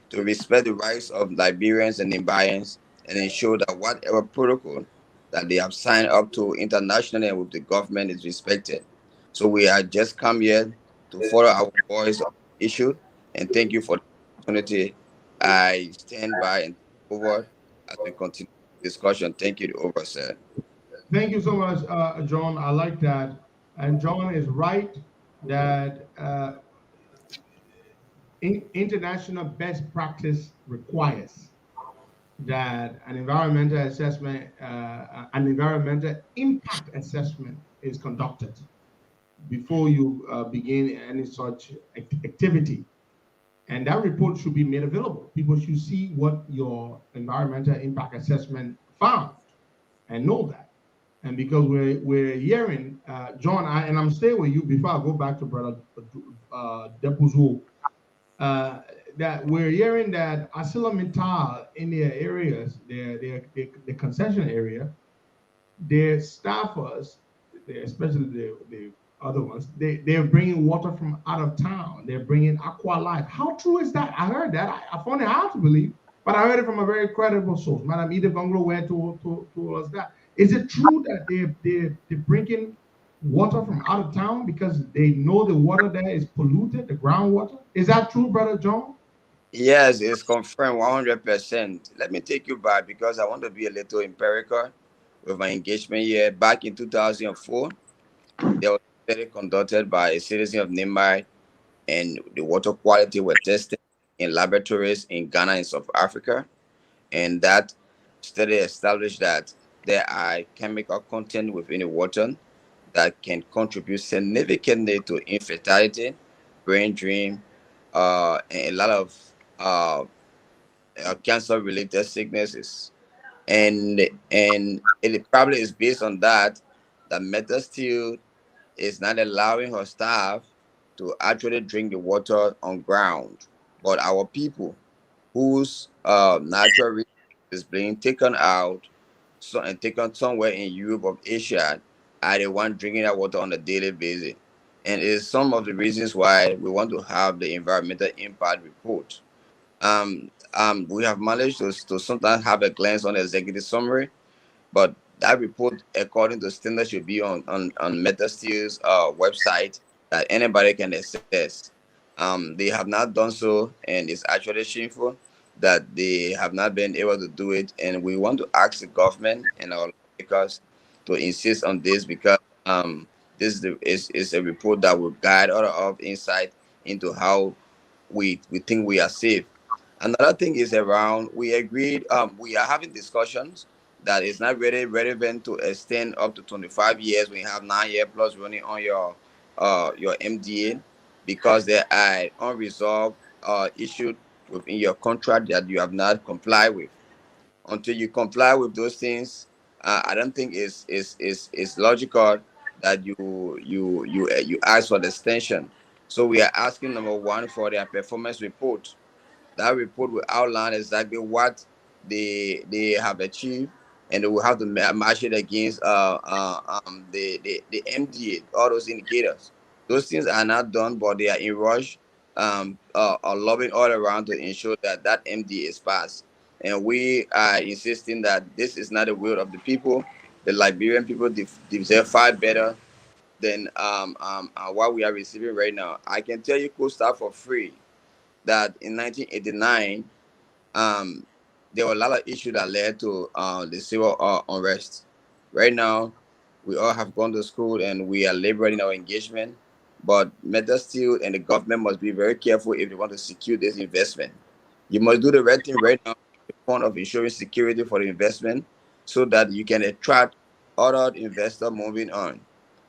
S10: to respect the rights of Liberians and Namibians, and ensure that whatever protocol that they have signed up to internationally and with the government is respected. So we are just come here to follow our voice on the issue, and thank you for the opportunity. I stand by and forward as we continue the discussion. Thank you, over, sir.
S8: Thank you so much, John. I like that. And John is right that international best practice requires that an environmental assessment, an environmental impact assessment is conducted before you begin any such activity. And that report should be made available. People should see what your environmental impact assessment found and know that. And because we're hearing, John, and I'm staying with you before I go back to Brother Depuzu, that we're hearing that ArcelorMittal in their areas, their concession area, their staffers, especially the other ones, they're bringing water from out of town. They're bringing Aqua Life. How true is that? I heard that. I found it hard to believe, but I heard it from a very credible source. Madam Edith Bungalow went to us that. Is it true that they're bringing water from out of town because they know the water there is polluted, the groundwater? Is that true, Brother John?
S10: Yes, it's confirmed 100%. Let me take you back because I want to be a little empirical with my engagement here. Back in 2004, there was a study conducted by a citizen of Nimai, and the water quality were tested in laboratories in Ghana and South Africa. And that study established that there are chemical content within the water that can contribute significantly to infertility, brain drain, and a lot of uh, cancer-related sicknesses. And it probably is based on that that Meta Steel is not allowing her staff to actually drink the water on ground, but our people whose natural resources is being taken out, so and taken somewhere in Europe or Asia, are the one drinking that water on a daily basis. And it is some of the reasons why we want to have the environmental impact report. We have managed to sometimes have a glance on the executive summary, but that report, according to standards, should be on MetaSteel's website that anybody can access. They have not done so, and it's actually shameful that they have not been able to do it, and we want to ask the government and our lawmakers to insist on this because this is a report that will guide all of insight into how we think we are safe. Another thing is around we agreed we are having discussions that it's not really relevant to extend up to 25 years when you have 9 year plus running on your MDA because there are unresolved issues within your contract that you have not complied with. Until you comply with those things, I don't think it's logical that you ask for the extension. So we are asking number one for their performance report. That report will outline exactly what they have achieved, and they will have to match it against the MDA, all those indicators. Those things are not done, but they are in rush, are lobbying all around to ensure that that MDA is passed. And we are insisting that this is not the will of the people. The Liberian people deserve far better than what we are receiving right now. I can tell you, Costa, for free that in 1989, um, there were a lot of issues that led to the civil unrest. Right now, we all have gone to school and we are liberating our engagement, but Meta Steel and the government must be very careful if they want to secure this investment. You must do the right thing right now, the point of ensuring security for the investment, so that you can attract other investors moving on.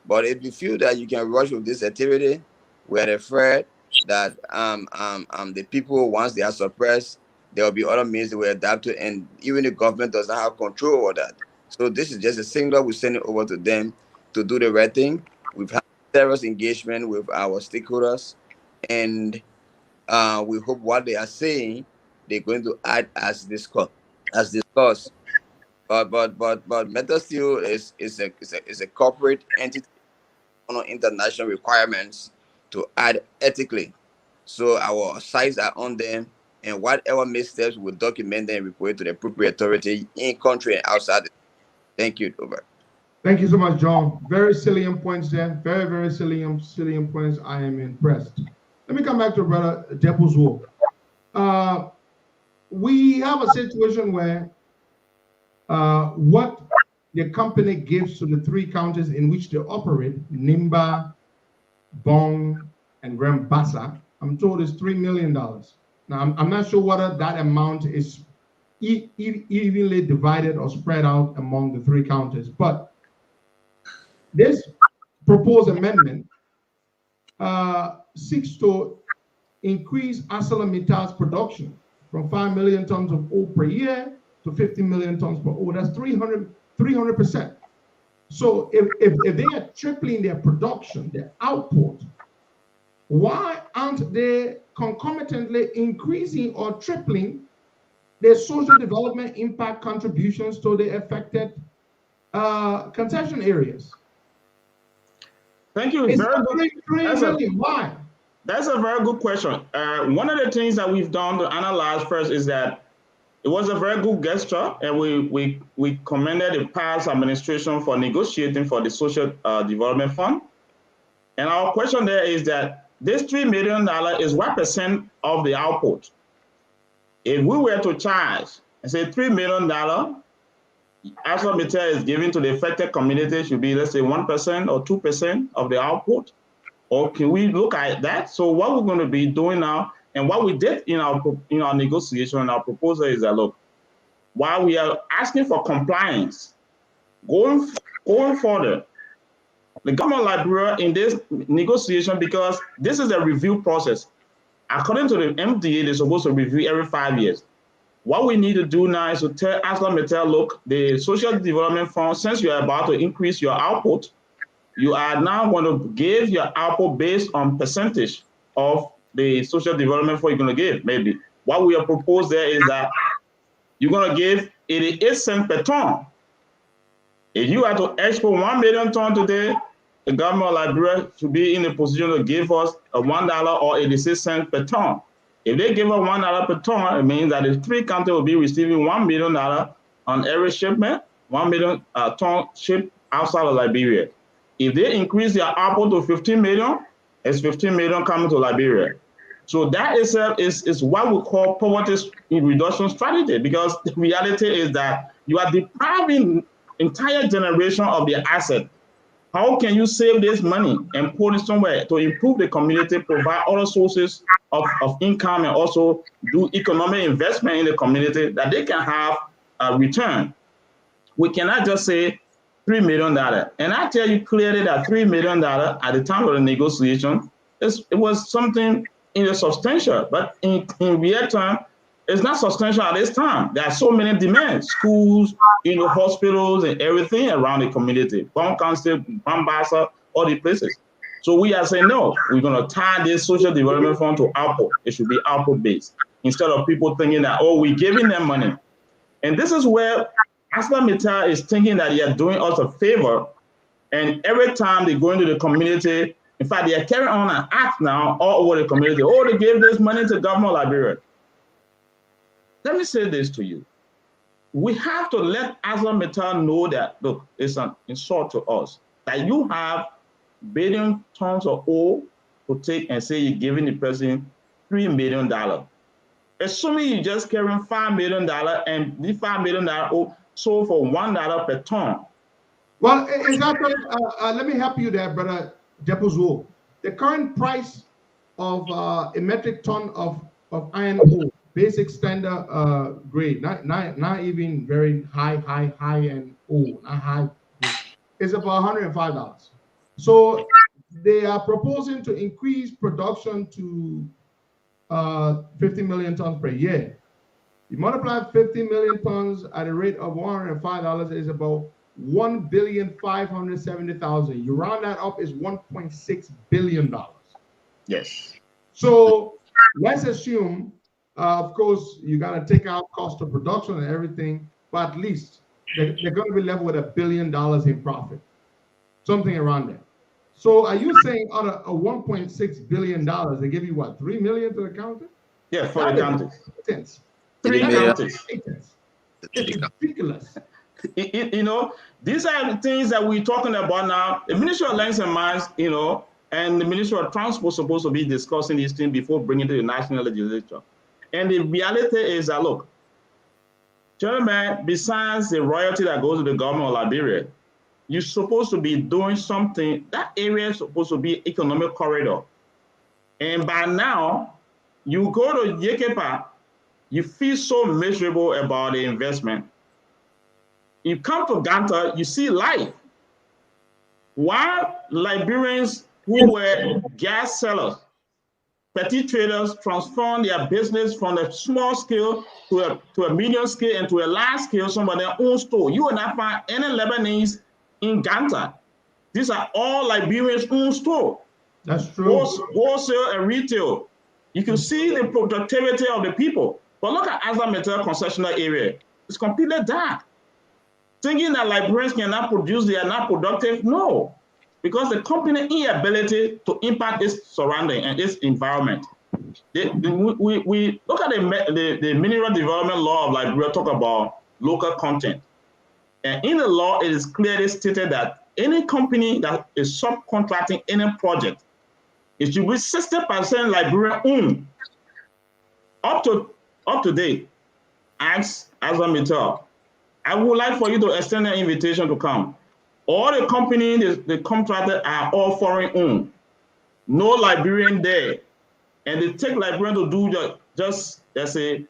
S10: But if you feel that you can rush with this activity, we are afraid that the people, once they are suppressed, there will be other means they will adapt to, and even the government does not have control over that. So this is just a signal we send it over to them to do the right thing. We've had serious engagement with our stakeholders, and we hope what they are saying they're going to add as discussed. But Meta Steel is a corporate entity on international requirements to add ethically. So our sites are on them, and whatever missteps, we document them and report it to the appropriate authority in country and outside. Thank you, over.
S8: Thank you so much, John. Very salient points there. Very, very salient points. I am impressed. Let me come back to Brother Depuzo. We have a situation where what the company gives to the three counties in which they operate, Nimba, Bong, and Rambasa, I'm told is $3 million. Now, I'm not sure whether that amount is evenly divided or spread out among the three counties, but this proposed amendment seeks to increase ArcelorMittal's production from 5 million tons of ore per year to 50 million tons per ore. That's 300%. So if they are tripling their production, their output, why aren't they concomitantly increasing or tripling their social development impact contributions to the affected concession areas?
S9: Thank you.
S8: It's
S9: Very good.
S8: Why?
S9: That's a very good question. One of the things that we've done to analyze first is that it was a very good gesture, and we commended the past administration for negotiating for the Social Development Fund. And our question there is that this $3 million is what percent of the output? If we were to charge and say $3 million, ArcelorMittal is giving to the affected community should be, let's say, 1% or 2% of the output? Or can we look at that? So what we're going to be doing now, and what we did in our negotiation, our proposal is that, look, while we are asking for compliance, going further, the government of Liberia in this negotiation, because this is a review process. According to the MDA, they're supposed to review every 5 years. What we need to do now is to tell ArcelorMittal, look, the Social Development Fund, since you are about to increase your output, you are now going to give your output based on percentage of the social development fund you're going to give. Maybe what we have proposed there is that you're going to give 88 cents per ton. If you are to export 1 million ton today, the government of Liberia should be in a position to give us a $1 or 86 cents per ton. If they give us $1 per ton, it means that the three countries will be receiving $1 million on every shipment, 1 million ton shipped outside of Liberia. If they increase their output to 15 million, it's 15 million coming to Liberia. So that is what we call poverty reduction strategy, because the reality is that you are depriving entire generation of their asset. How can you save this money and put it somewhere to improve the community, provide other sources of income, and also do economic investment in the community that they can have a return? We cannot just say $3 million. And I tell you clearly that $3 million at the time of the negotiation, it was something substantial, but in real time, it's not substantial at this time. There are so many demands, schools, hospitals, and everything around the community. Bond Council, Bambasa, all the places. So we are saying, no, we're going to tie this social development fund to output. It should be output based, instead of people thinking that, oh, we're giving them money. And this is where ArcelorMittal is thinking that they are doing us a favor. And every time they go into the community, in fact, they are carrying on an act now all over the community. Oh, they gave this money to government of Liberia. Let me say this to you. We have to let ArcelorMittal know that, look, it's an insult to us that you have billion tons of ore to take and say you're giving the person $3 million. Assuming you just carrying $5 million and the $5 million ore sold for $1 per ton.
S8: Well, exactly. Let me help you there, brother Depozo. The current price of a metric ton of iron ore, basic standard grade, not even very high end ore, not high grade, is about $105. So they are proposing to increase production to 50 million tons per year. You multiply 50 million tons at a rate of $105 is about 1,570,000. You round that up is $1.6 billion.
S9: Yes.
S8: So let's assume, of course, you got to take out cost of production and everything, but at least they're going to be left with $1 billion in profit, something around there. So are you saying out of a $1.6 billion, they give you what, 3 million to the counter?
S9: Yeah, for the counties.
S10: 3 million.
S8: It's ridiculous.
S9: These are the things that we're talking about now. The Ministry of Lands and Mines, and the Ministry of Transport supposed to be discussing these things before bringing to the national legislature. And the reality is that, look, gentlemen, besides the royalty that goes to the government of Liberia, you're supposed to be doing something. That area is supposed to be economic corridor. And by now, you go to Yekepa, you feel so miserable about the investment. You come to Ganta, you see life. While Liberians who were gas sellers, petty traders, transformed their business from a small scale to a medium scale and to a large scale, some of their own store. You will not find any Lebanese in Ganta. These are all Liberians' own store.
S8: That's true.
S9: Wholesale and retail. You can see the productivity of the people. But look at ArcelorMittal concessional area. It's completely dark. Thinking that Liberians cannot produce, they are not productive? No, because the company inability to impact its surrounding and its environment. We look at the mineral development law of Liberia, talk about local content. And in the law, it is clearly stated that any company that is subcontracting any project, it should be 60% Liberian owned. Up to date, as ArcelorMittal, I would like for you to extend an invitation to come. All the companies, the contractors are all foreign owned. No Liberian there. And they take Liberian to do just let's say,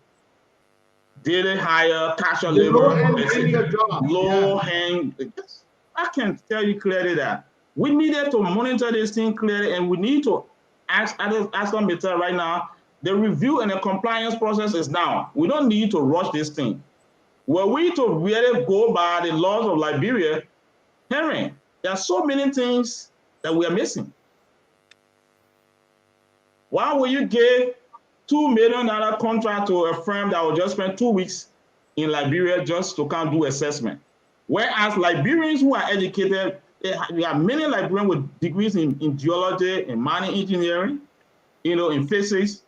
S9: daily hire, casual labor, low hang. I can tell you clearly that we needed to monitor this thing clearly, and we need to ask ArcelorMittal right now. The review and the compliance process is now. We don't need to rush this thing. Were we to really go by the laws of Liberia, Henry, there are so many things that we are missing. Why will you give $2 million contract to a firm that will just spend 2 weeks in Liberia just to come do assessment? Whereas Liberians who are educated, we have many Liberians with degrees in geology, in mining engineering, in physics,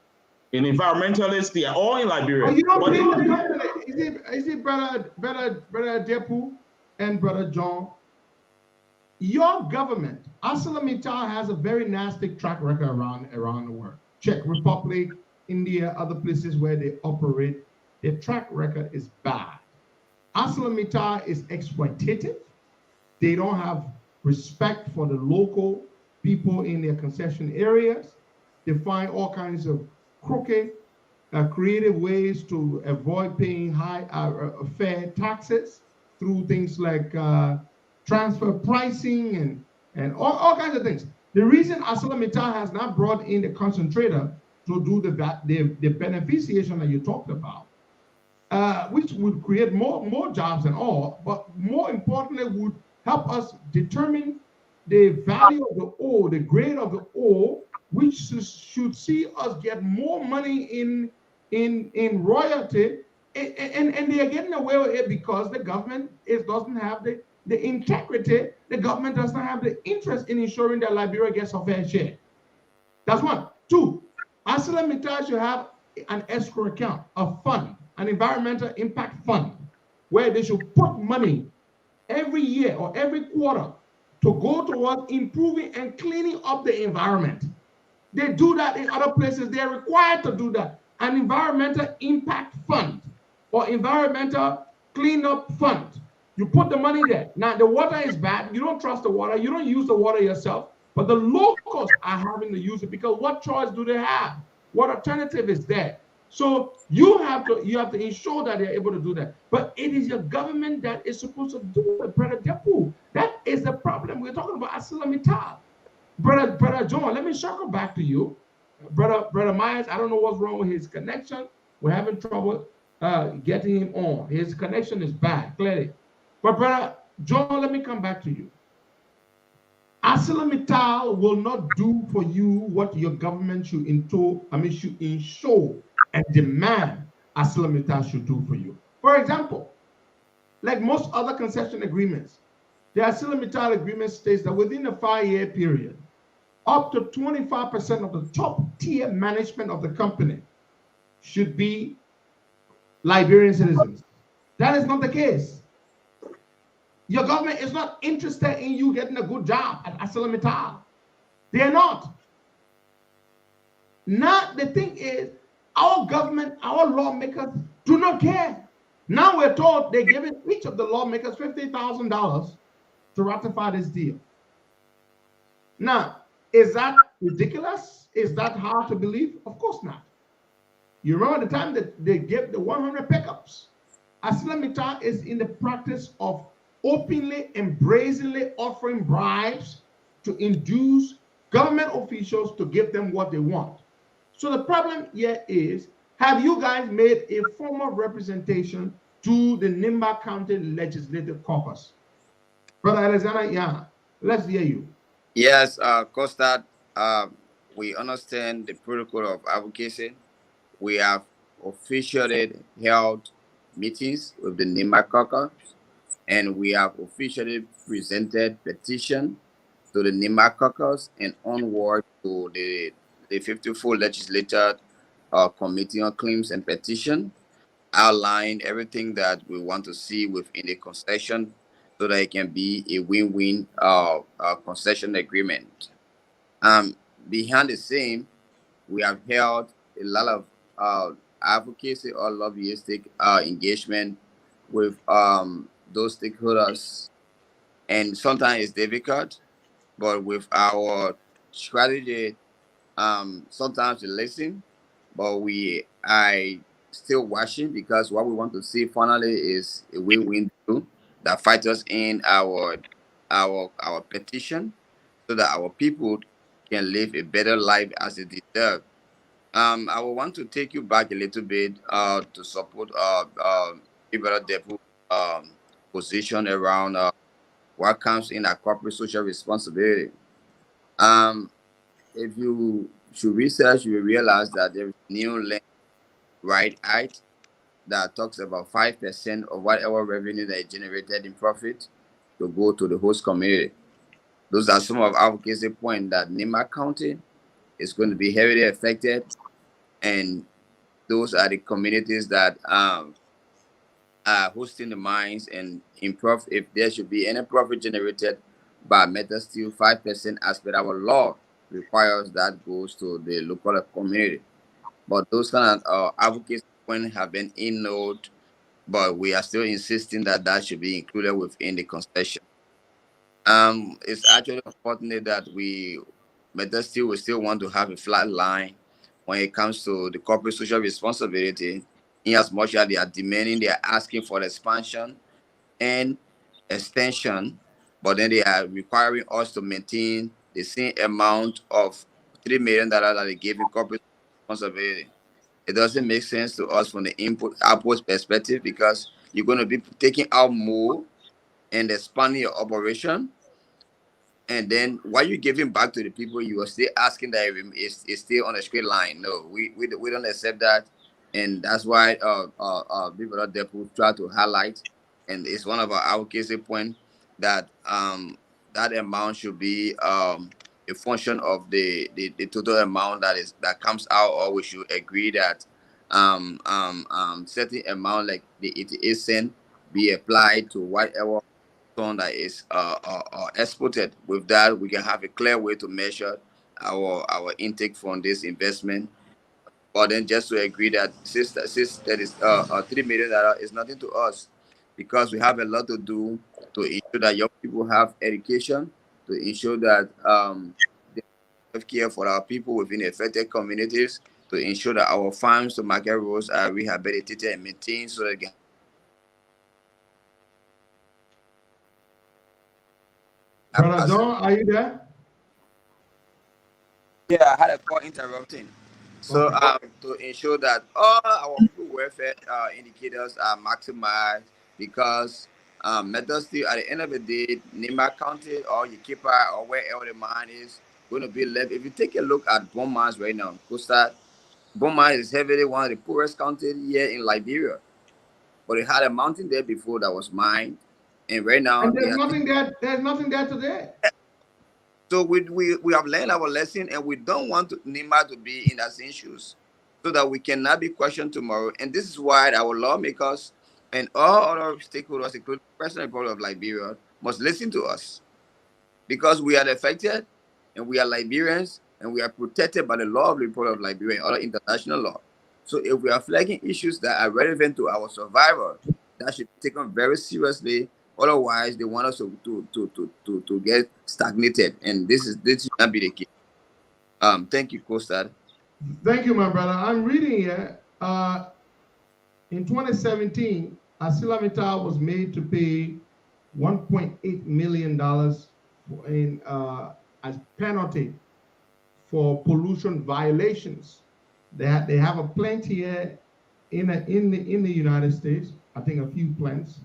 S9: in environmentalists, they are all in Liberia.
S8: Oh, you don't believe the company? Is it brother Depu and brother John? Your government, ArcelorMittal, has a very nasty track record around the world. Czech Republic, India, other places where they operate, their track record is bad. ArcelorMittal is exploitative. They don't have respect for the local people in their concession areas. They find all kinds of crooked, creative ways to avoid paying high fair taxes through things like transfer pricing and all kinds of things. The reason ArcelorMittal has not brought in the concentrator to do the beneficiation that you talked about, which would create more jobs and all, but more importantly would help us determine the value of the ore, the grade of the ore, which should see us get more money in royalty, and they are getting away with it because the government doesn't have the integrity. The government does not have the interest in ensuring that Liberia gets a fair share. That's one. Two, ArcelorMittal should have an escrow account, a fund, an environmental impact fund, where they should put money every year or every quarter to go towards improving and cleaning up the environment. They do that in other places. They're required to do that. An environmental impact fund or environmental cleanup fund. You put the money there. Now, the water is bad. You don't trust the water. You don't use the water yourself. But the locals are having to use it because what choice do they have? What alternative is there? So you have to ensure that they're able to do that. But it is your government that is supposed to do it, Brother Depu. That is the problem. We're talking about ArcelorMittal. Brother John, let me circle back to you. Brother Myers, I don't know what's wrong with his connection. We're having trouble getting him on. His connection is bad, clearly. But Brother John, let me come back to you. ArcelorMittal will not do for you what your government should ensure and demand ArcelorMittal should do for you. For example, like most other concession agreements, the ArcelorMittal agreement states that within a 5-year period, up to 25% of the top tier management of the company should be Liberian citizens. That is not the case. Your government is not interested in you getting a good job at ArcelorMittal. They are not. Now, the thing is, our government, our lawmakers do not care. Now we're told they're giving each of the lawmakers $50,000 to ratify this deal. Now, is that ridiculous? Is that hard to believe? Of course not. You remember the time that they gave the 100 pickups? ArcelorMittal is in the practice of openly and brazenly offering bribes to induce government officials to give them what they want. So the problem here is, have you guys made a formal representation to the Nimba County Legislative Caucus? Brother Alexander, yeah, let's hear you.
S10: Yes, Costa, we understand the protocol of advocacy. We have officially held meetings with the Nimba Caucus, and we have officially presented petition to the Nimba Caucus and onward to the 54 Legislature Committee on Claims and Petition, outline everything that we want to see within the concession so that it can be a win-win concession agreement. Behind the scene, we have held a lot of advocacy or lobbyistic engagement with those stakeholders, and sometimes it's difficult, but with our strategy, sometimes we listen, but I still watching, because what we want to see finally is a win-win deal that factors in our petition, so that our people can live a better life as they deserve. I will want to take you back a little bit to support Brother Depu position around what comes in our corporate social responsibility. If you should research, you will realize that there is new Land Right Act that talks about 5% of whatever revenue that is generated in profit to go to the host community. Those are some of our advocacy points that Nimba County is going to be heavily affected, and those are the communities that are hosting the mines, and if there should be any profit generated by metal steel, 5% as per our law requires that goes to the local community. But those kind of advocacy points have been ignored, but we are still insisting that that should be included within the concession. It's actually unfortunate that Methodist will still want to have a flat line when it comes to the corporate social responsibility, in as much as they are asking for expansion and extension, but then they are requiring us to maintain the same amount of $3 million that they gave in corporate responsibility. It doesn't make sense to us from the input output perspective, because you're going to be taking out more and expanding your operation, and then while you're giving back to the people, you are still asking that it's still on a straight line. No, we don't accept that, and that's why people out there who try to highlight, and it's one of our advocacy point that that amount should be a function of the total amount that comes out, or we should agree that certain amount like the 88 cent be applied to whatever ton that is exported. With that, we can have a clear way to measure our intake from this investment. But then just to agree that since that is $3 million is nothing to us, because we have a lot to do to ensure that young people have education, to ensure that they have care for our people within the affected communities, to ensure that our farms to market roads are rehabilitated and maintained so that they can.
S8: Brother John, are you there?
S10: Yeah, I had a call interrupting. So
S8: Okay.
S10: to ensure that all our people welfare indicators are maximized, because methods still at the end of the day, Nima County or Yikipa or wherever the mine is going to be left. If you take a look at bone mines right now, Costa, bone mine is heavily one of the poorest counties here in Liberia. But it had a mountain there before that was mined, and right now
S8: And
S10: they
S8: there's
S10: are.
S8: nothing there. There's nothing there today.
S10: So we have learned our lesson, and we don't want Nima to be in that same shoes, so that we cannot be questioned tomorrow. And this is why our lawmakers and all other stakeholders, including the President Republic of Liberia, must listen to us, because we are affected, and we are Liberians, and we are protected by the law of the Republic of Liberia and other international law. So if we are flagging issues that are relevant to our survival, that should be taken very seriously. Otherwise, they want us to get stagnated, and this should not be the case. Thank you, Costa.
S8: Thank you, my brother. I'm reading here. In 2017, ArcelorMittal was made to pay $1.8 million in as penalty for pollution violations. They have a plant here in the United States. I think a few plants.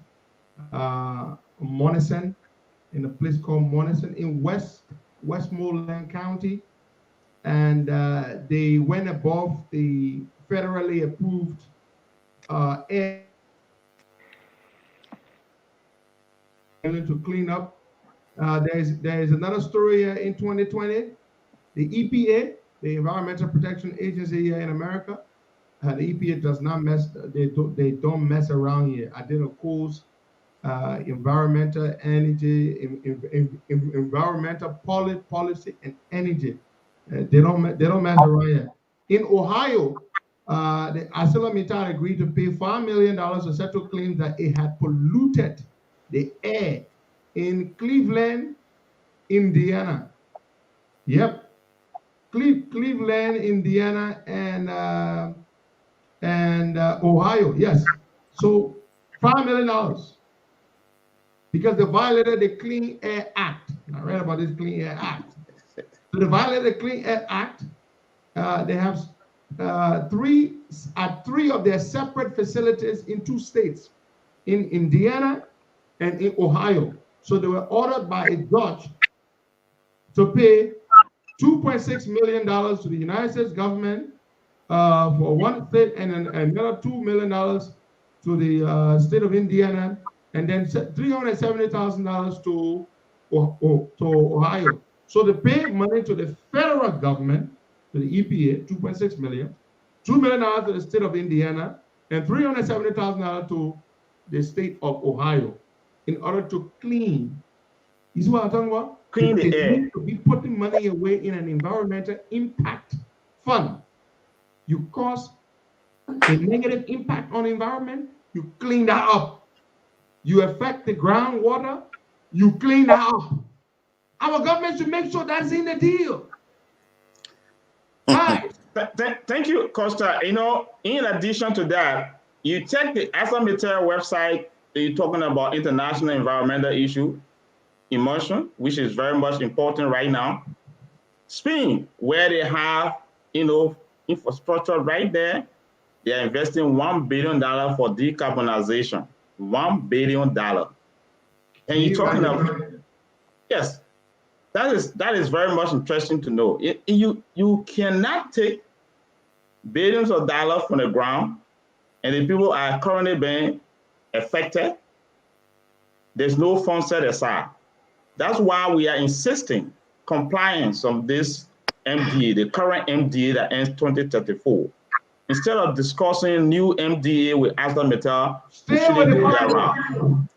S8: Monison, in a place called Monison in Westmoreland County, and they went above the federally approved air to clean up. There's another story here in 2020. The EPA, the Environmental Protection Agency here in America, the EPA does not mess. They don't mess around here. I did a course, environmental energy, environmental policy and energy. They don't mess around here. In Ohio, the ArcelorMittal agreed to pay $5 million to settle claims that it had polluted the air in Cleveland, Indiana. Yep, Cleveland, Indiana, and Ohio. Yes, so $5 million because they violated the Clean Air Act. I read about this Clean Air Act. So they violated the Clean Air Act. They have three of their separate facilities in two states, in Indiana and in Ohio. So they were ordered by a judge to pay $2.6 million to the United States government for one state, and then another $2 million to the state of Indiana, and then $370,000 to Ohio. So they pay money to the federal government, to the EPA, $2.6 million, $2 million to the state of Indiana, and $370,000 to the state of Ohio in order to clean. You see what I'm talking about?
S9: clean the
S8: They
S9: air.
S8: need to be putting money away in an environmental impact fund. You cause a negative impact on the environment, you clean that up. You affect the groundwater, you clean that up. Our government should make sure that's in the deal. Guys,
S9: Thank you, Costa. You know, in addition to that, you check the ArcelorMittal website, you're talking about international environmental issue, immersion, which is very much important right now. Spain, where they have, you know, infrastructure right there, they are investing $1 billion for decarbonization. $1 billion. And you're talking about, yes, that is very much interesting to know. You cannot take billions of dollars from the ground, and the people are currently being affected. There's no funds set aside. That's why we are insisting compliance of this MDA, the current MDA that ends 2034. Instead of discussing new MDA with ArcelorMittal,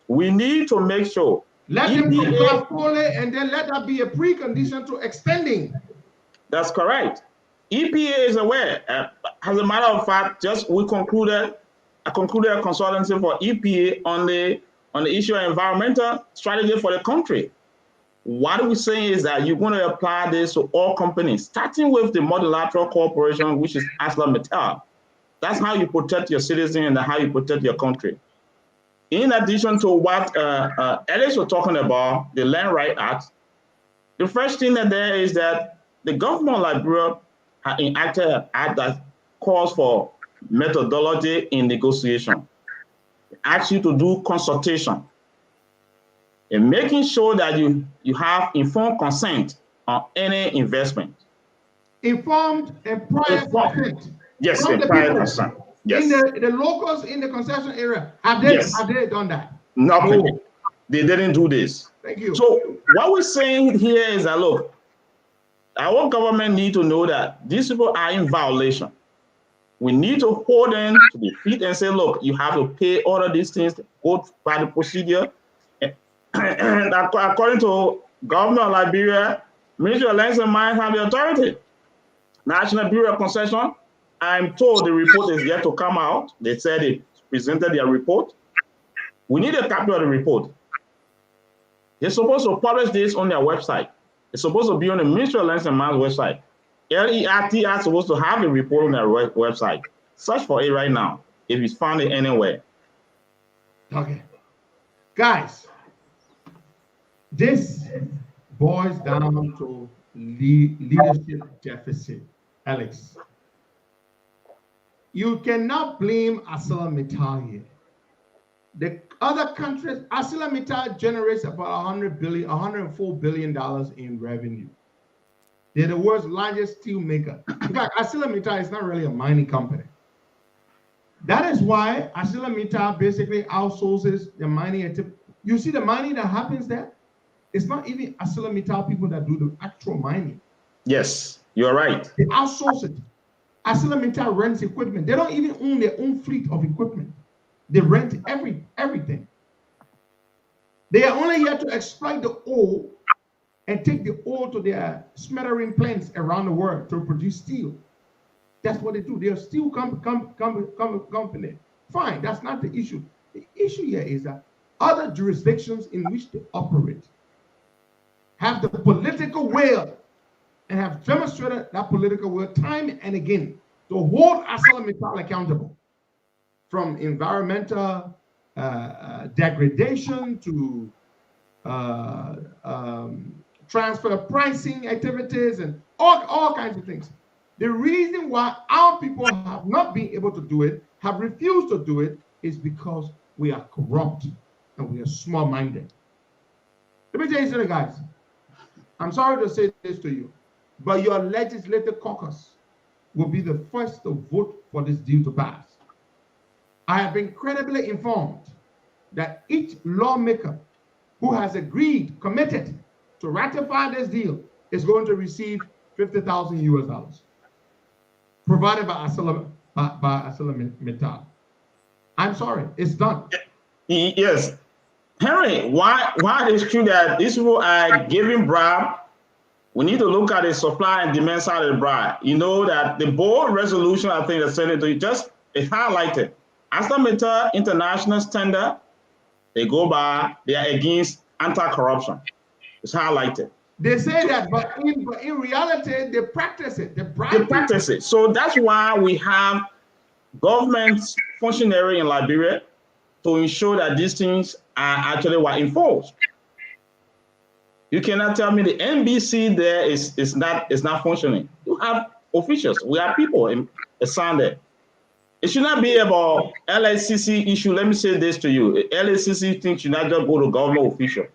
S9: we need to make sure.
S8: Let them comply fully, and then let that be a precondition to extending.
S9: That's correct. EPA is aware. As a matter of fact, I concluded a consultancy for EPA on the issue of environmental strategy for the country. What we're saying is that you're going to apply this to all companies, starting with the multilateral corporation, which is ArcelorMittal. That's how you protect your citizens and how you protect your country. In addition to what Alex was talking about, the Land Right Act, the first thing there is that the government of Liberia has enacted an act that calls for methodology in negotiation. It asks you to do consultation and making sure that you have informed consent on any investment.
S8: Informed and prior consent.
S9: Yes, and prior consent. Yes.
S8: In the locals in the concession area, have they done that?
S9: Nothing. No. They didn't do this.
S8: Thank you.
S9: So what we're saying here is that, look, our government need to know that these people are in violation. We need to hold them to the feet and say, look, you have to pay all of these things, go by the procedure. And according to Governor of Liberia, Ministry of Lands and Mines have the authority. National Bureau of Concession, I'm told the report is yet to come out. They said they presented their report. We need a copy of the report. They're supposed to publish this on their website. It's supposed to be on the Ministry of Lands and Mines website. LERT are supposed to have a report on their website. Search for it right now, if it's found it anywhere.
S8: Okay. Guys, this boils down to leadership deficit. Alex, you cannot blame ArcelorMittal here. The other countries, ArcelorMittal generates about $104 billion in revenue. They're the world's largest steel maker. In fact, ArcelorMittal is not really a mining company. That is why ArcelorMittal basically outsources the mining activity. You see the mining that happens there? It's not even ArcelorMittal people that do the actual mining.
S9: Yes, you're right.
S8: They outsource it. ArcelorMittal rents equipment. They don't even own their own fleet of equipment. They rent everything. They are only here to exploit the ore and take the ore to their smettering plants around the world to produce steel. That's what they do. They're a steel company. Fine, that's not the issue. The issue here is that other jurisdictions in which they operate have the political will and have demonstrated that political will time and again to hold ArcelorMittal accountable, from environmental degradation to transfer pricing activities and all kinds of things. The reason why our people have not been able to do it, have refused to do it, is because we are corrupt and we are small-minded. Let me tell you something, guys. I'm sorry to say this to you, but your legislative caucus will be the first to vote for this deal to pass. I have been credibly informed that each lawmaker who has agreed, committed to ratify this deal is going to receive $50,000 provided by ArcelorMittal. I'm sorry, it's done.
S9: Yes. Henry, why it is true that these people are giving bribe? We need to look at the supply and demand side of the bribe. You know that the board resolution, I think the Senate just it highlighted. ArcelorMittal International standard, they go by, they are against anti-corruption. It's highlighted.
S8: They say that, but in reality, they practice it. They
S9: practice it. So that's why we have government functionary in Liberia to ensure that these things are actually were enforced. You cannot tell me the NBC there is not functioning. You have officials. We have people in there. It should not be about LACC issue. Let me say this to you. LACC thing should not just go to government official.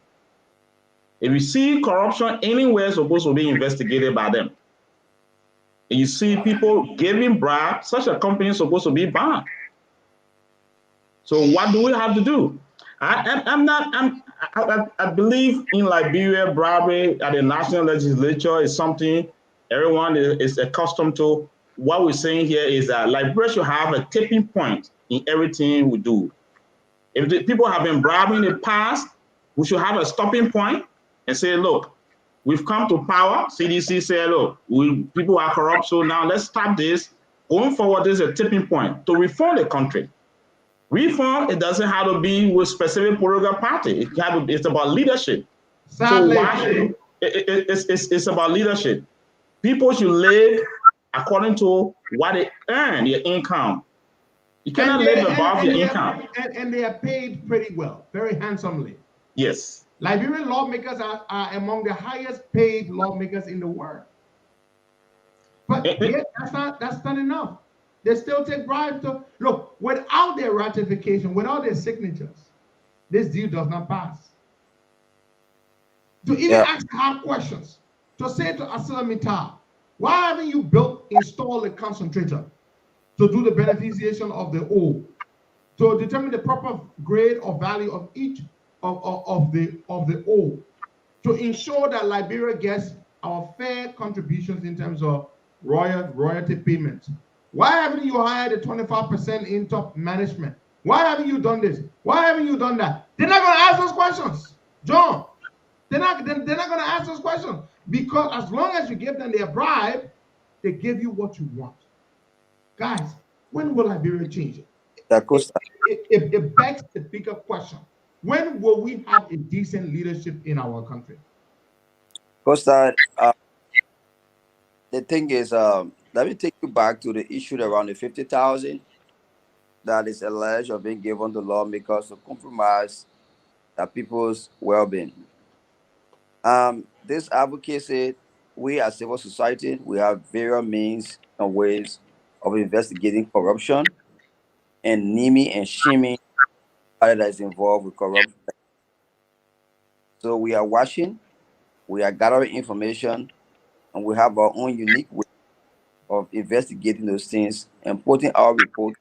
S9: If you see corruption anywhere, it's supposed to be investigated by them. And you see people giving bribe, such a company is supposed to be banned. So what do we have to do? I believe in Liberia, bribery at the national legislature is something everyone is accustomed to. What we're saying here is that Liberia should have a tipping point in everything we do. If the people have been bribing in the past, we should have a stopping point and say, look, we've come to power. CDC said, look, people are corrupt, so now let's stop this. Going forward, there's a tipping point to reform the country. Reform, it doesn't have to be with specific political party. It's about leadership.
S8: Sadly,
S9: so it's about leadership. People should live according to what they earn, their income. You cannot live above your income.
S8: And they are paid pretty well, very handsomely.
S9: Yes.
S8: Liberian lawmakers are among the highest paid lawmakers in the world. But yet, that's not enough. They still take bribes to look, without their ratification, without their signatures, this deal does not pass. To even ask hard questions, to say to ArcelorMittal, why haven't you installed a concentrator to do the beneficiation of the ore, to determine the proper grade or value of each of the ore, to ensure that Liberia gets our fair contributions in terms of royalty payments? Why haven't you hired a 25% in top management? Why haven't you done this? Why haven't you done that? They're not going to ask those questions, John. They're not going to ask those questions, because as long as you give them their bribe, they give you what you want. Guys, when will Liberia change it? It begs the bigger question. When will we have a decent leadership in our country?
S10: Costa, the thing is, let me take you back to the issue around the 50,000 that is alleged of being given to lawmakers to compromise the people's well-being. This advocacy, we as civil society, we have various means and ways of investigating corruption and naming and shaming that is involved with corruption. So we are watching, we are gathering information, and we have our own unique way of investigating those things and putting our report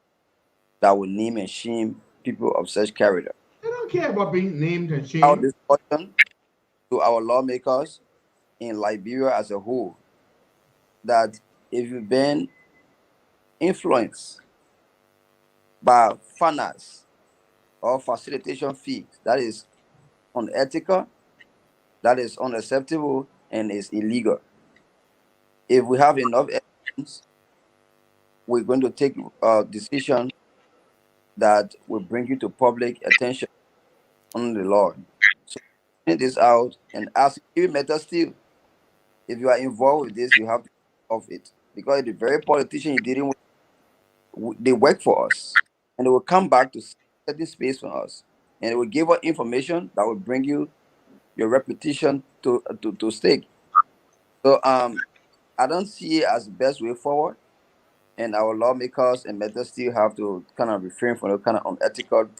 S10: that will name and shame people of such character.
S8: They don't care about being named and shamed.
S10: Our discussion to our lawmakers in Liberia as a whole, that if you've been influenced by finance or facilitation fees that is unethical, that is unacceptable, and is illegal, if we have enough evidence, we're going to take a decision that will bring you to public attention on the law. So find this out and ask, even better still, if you are involved with this, you have to off it, because the very politician you're dealing with, they work for us, and they will come back to set this space for us, and it will give us information that will bring you your reputation to stake. So I don't see it as the best way forward, and our lawmakers and methods still have to kind of refrain from the kind of unethical.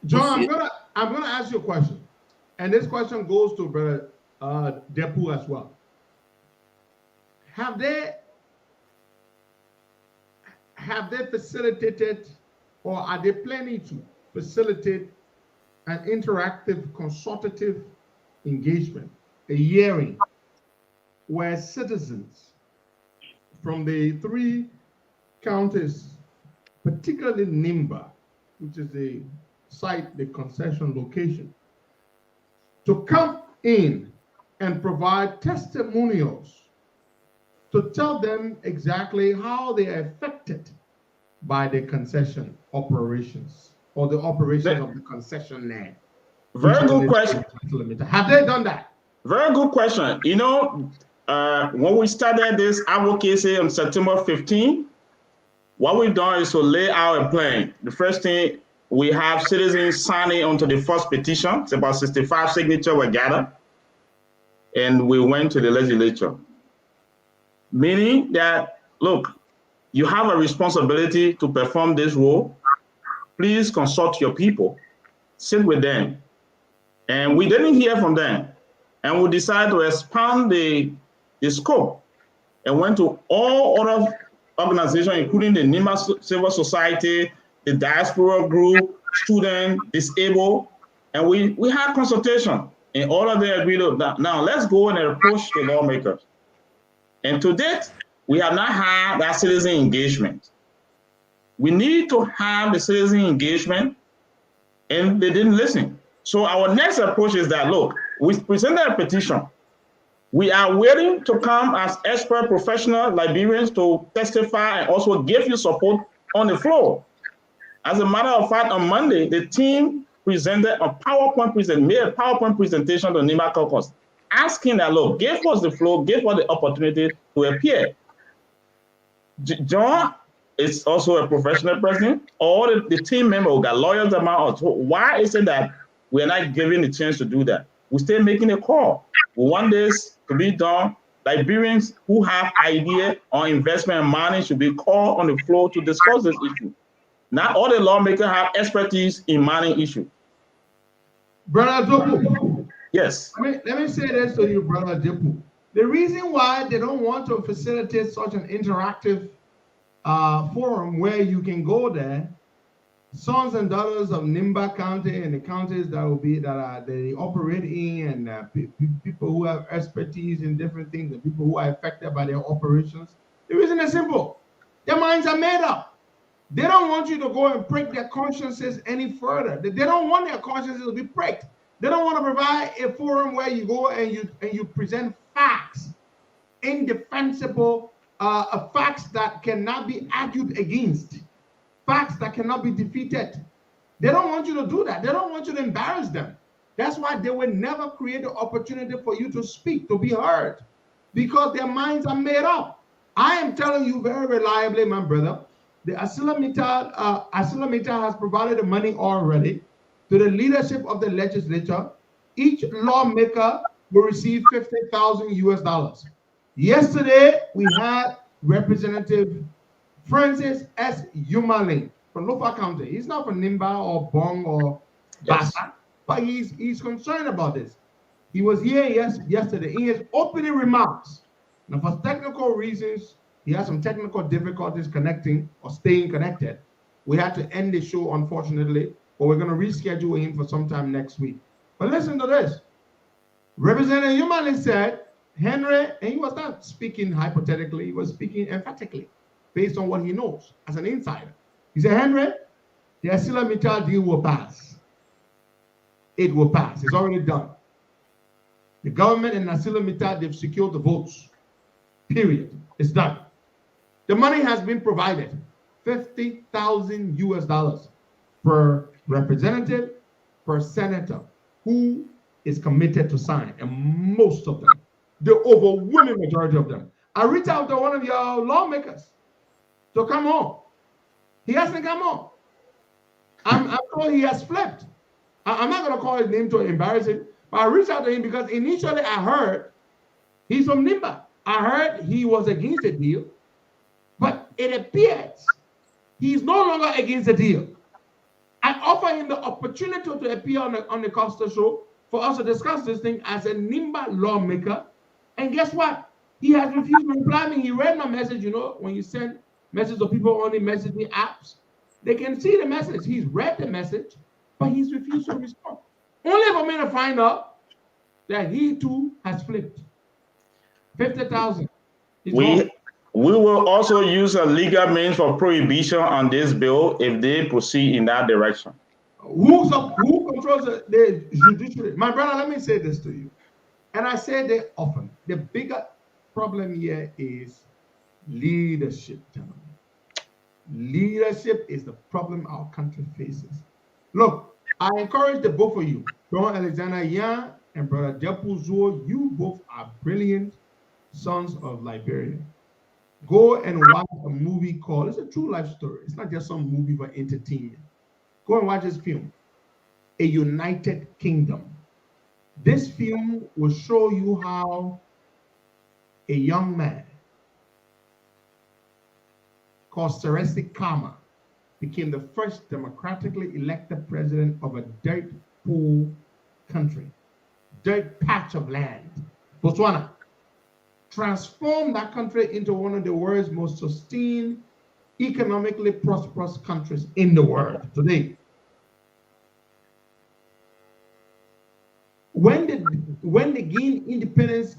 S8: John, I'm gonna ask you a question, and this question goes to Brother Depu as well. Have they facilitated, or are they planning to facilitate an interactive, consultative engagement, a hearing, where citizens from the 3 counties, particularly Nimba, which is the cite the concession location, to come in and provide testimonials to tell them exactly how they are affected by the concession operations or the operation of the concessionaire.
S9: Very good question.
S8: Have they done that?
S9: Very good question. You know, when we started this advocacy on September 15, what we've done is to lay out a plan. The first thing, we have citizens signing onto the first petition. It's about 65 signatures were gathered, and we went to the legislature. Meaning that, look, you have a responsibility to perform this role. Please consult your people, sit with them. And we didn't hear from them. And we decided to expand the scope and went to all other organizations, including the NIMA Civil Society, the diaspora group, student, disabled, and we had consultation, and all of them agreed on that. Now let's go and approach the lawmakers. And to date, we have not had that citizen engagement. We need to have the citizen engagement, and they didn't listen. So our next approach is that, look, we presented a petition. We are willing to come as expert professional Liberians to testify and also give you support on the floor. As a matter of fact, on Monday, the team presented a PowerPoint presentation to NIMA caucus, asking that, look, give us the floor, give us the opportunity to appear. John is also a professional person. All the team members who got lawyers among us. Why is it that we're not given the chance to do that? We're still making a call. We want this to be done. Liberians who have idea on investment and money should be called on the floor to discuss this issue. Not all the lawmakers have expertise in money issue.
S8: Brother Jopu.
S9: Yes.
S8: Let me say this to you, Brother Jopu. The reason why they don't want to facilitate such an interactive forum where you can go there, sons and daughters of Nimba County and the counties that they operate in, and people who have expertise in different things, and people who are affected by their operations. The reason is simple: their minds are made up. They don't want you to go and prick their consciences any further. They don't want their consciences to be pricked. They don't want to provide a forum where you go and you present facts, indefensible facts that cannot be argued against, facts that cannot be defeated. They don't want you to do that. They don't want you to embarrass them. That's why they will never create the opportunity for you to speak, to be heard, because their minds are made up. I am telling you very reliably, my brother, the ArcelorMittal has provided the money already to the leadership of the legislature. Each lawmaker will receive $50,000 US. Yesterday, we had Representative Francis S. Yumaling from Lofa County. He's not from Nimba or Bong or Bassa, but he's concerned about this. He was here yesterday. In his opening remarks, now for technical reasons, he has some technical difficulties connecting or staying connected. We had to end the show, unfortunately, but we're going to reschedule him for sometime next week. But listen to this. Representative Yumaling said, Henry, and he was not speaking hypothetically, he was speaking emphatically, based on what he knows as an insider. He said, Henry, the ArcelorMittal deal will pass. It will pass. It's already done. The government and ArcelorMittal, they've secured the votes. Period. It's done. The money has been provided. $50,000 US per representative, per senator who is committed to sign, and most of them, the overwhelming majority of them. I reached out to one of your lawmakers to come on. He hasn't come on. I'm told he has flipped. I'm not going to call his name to embarrass him, but I reached out to him because initially I heard he's from Nimba. I heard he was against the deal, but it appears he's no longer against the deal. I offer him the opportunity to appear on the Costa Show for us to discuss this thing as a Nimba lawmaker. And guess what? He has refused to reply me. He read my message. You know, when you send messages to people on the messaging apps, they can see the message. He's read the message, but he's refused to respond. Only for me to find out that he too has flipped. 50,000.
S9: We will also use a legal means for prohibition on this bill if they proceed in that direction.
S8: Who controls the judiciary? My brother, let me say this to you. And I say it often. The bigger problem here is leadership, gentlemen. Leadership is the problem our country faces. Look, I encourage the both of you, Don Alexander Yan and Brother Depu Zuo, you both are brilliant sons of Liberia. Go and watch a movie called, it's a true life story. It's not just some movie for entertainment. Go and watch this film, A United Kingdom. This film will show you how a young man called Seresi Khama became the first democratically elected president of a dirt poor country, dirt patch of land, Botswana. Transformed that country into one of the world's most sustained, economically prosperous countries in the world today. When they gained independence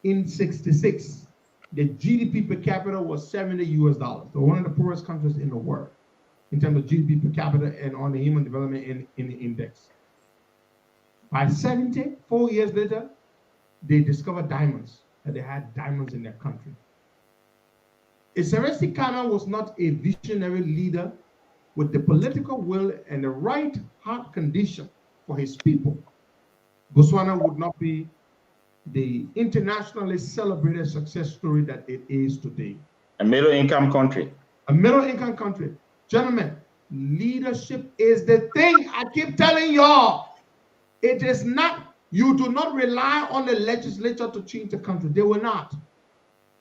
S8: in '66, the GDP per capita was $70 US. So one of the poorest countries in the world in terms of GDP per capita and on the Human Development Index. By 4 years later, they discovered diamonds, and they had diamonds in their country. Seresi Khama was not a visionary leader with the political will and the right heart condition for his people. Botswana would not be the internationally celebrated success story that it is today.
S9: A middle-income country.
S8: A middle-income country. Gentlemen, leadership is the thing I keep telling y'all. It is not, you do not rely on the legislature to change the country. They will not.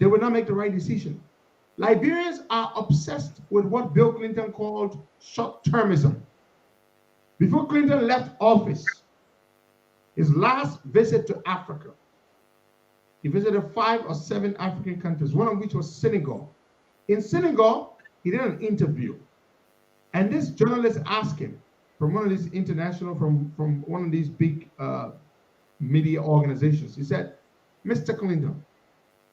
S8: They will not make the right decision. Liberians are obsessed with what Bill Clinton called short-termism. Before Clinton left office, his last visit to Africa, he visited 5 or 7 African countries, one of which was Senegal. In Senegal, he did an interview. And this journalist asked him from one of these international, from one of these big media organizations. He said, Mr. Clinton,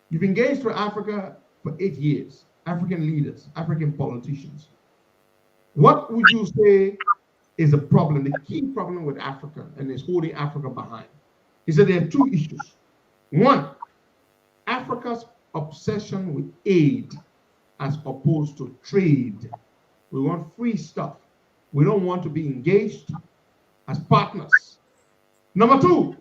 S8: you've engaged with Africa for 8 years, African leaders, African politicians. What would you say is a problem, the key problem with Africa and is holding Africa behind? He said there are 2 issues. One, Africa's obsession with aid as opposed to trade. We want free stuff. We don't want to be engaged as partners. Number 2,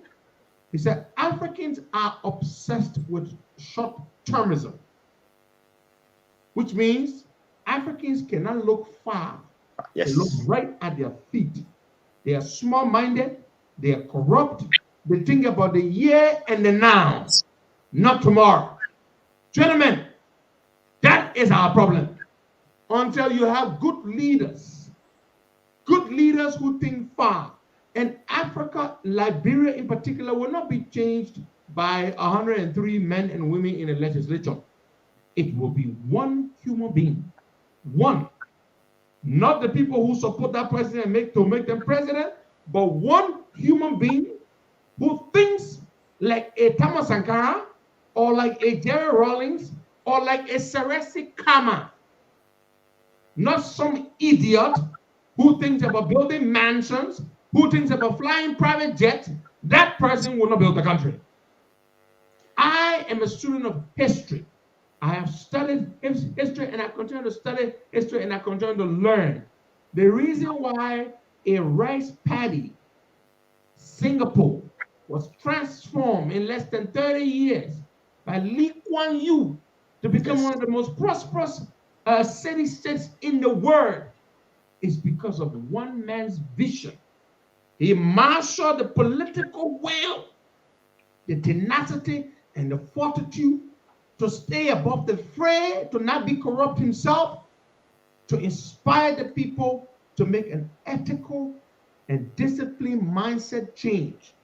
S8: he said Africans are obsessed with short-termism, which means Africans cannot look far.
S9: Yes.
S8: They look right at their feet. They are small-minded. They are corrupt. They think about the year and the now, not tomorrow. Gentlemen, that is our problem. Until you have good leaders who think far. And Africa, Liberia in particular, will not be changed by 103 men and women in the legislature. It will be one human being. One. Not the people who support that president and make them president, but one human being who thinks like a Thomas Sankara, or like a Jerry Rawlings, or like a Seresi Khama. Not some idiot who thinks about building mansions, who thinks about flying private jets. That person will not build the country. I am a student of history. I have studied history and I continue to study history and I continue to learn. The reason why a rice paddy, Singapore, was transformed in less than 30 years by Lee Kuan Yew to become one of the most prosperous city-states in the world is because of one man's vision. He marshaled the political will, the tenacity, and the fortitude to stay above the fray, to not be corrupt himself, to inspire the people to make an ethical and disciplined mindset change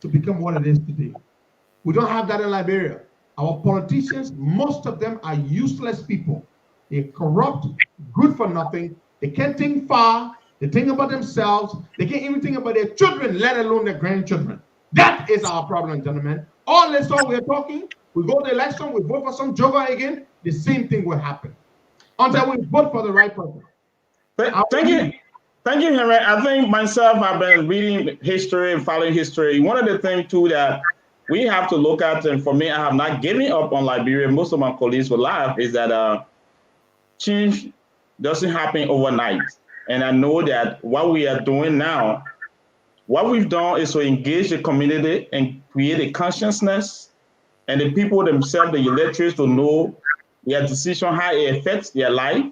S8: to become what it is today. We don't have that in Liberia. Our politicians, most of them are useless people. They're corrupt, good for nothing. They can't think far. They think about themselves. They can't even think about their children, let alone their grandchildren. That is our problem, gentlemen. All this time we're talking, we go to election, we vote for some joker again, the same thing will happen. Until we vote for the right person.
S9: Thank you, Henry. I think myself, I've been reading history and following history. One of the things too that we have to look at, and for me, I have not given up on Liberia. Most of my colleagues will laugh, is that change doesn't happen overnight. And I know that what we are doing now, what we've done is to engage the community and create a consciousness, and the people themselves, the electors, to know their decision, how it affects their life,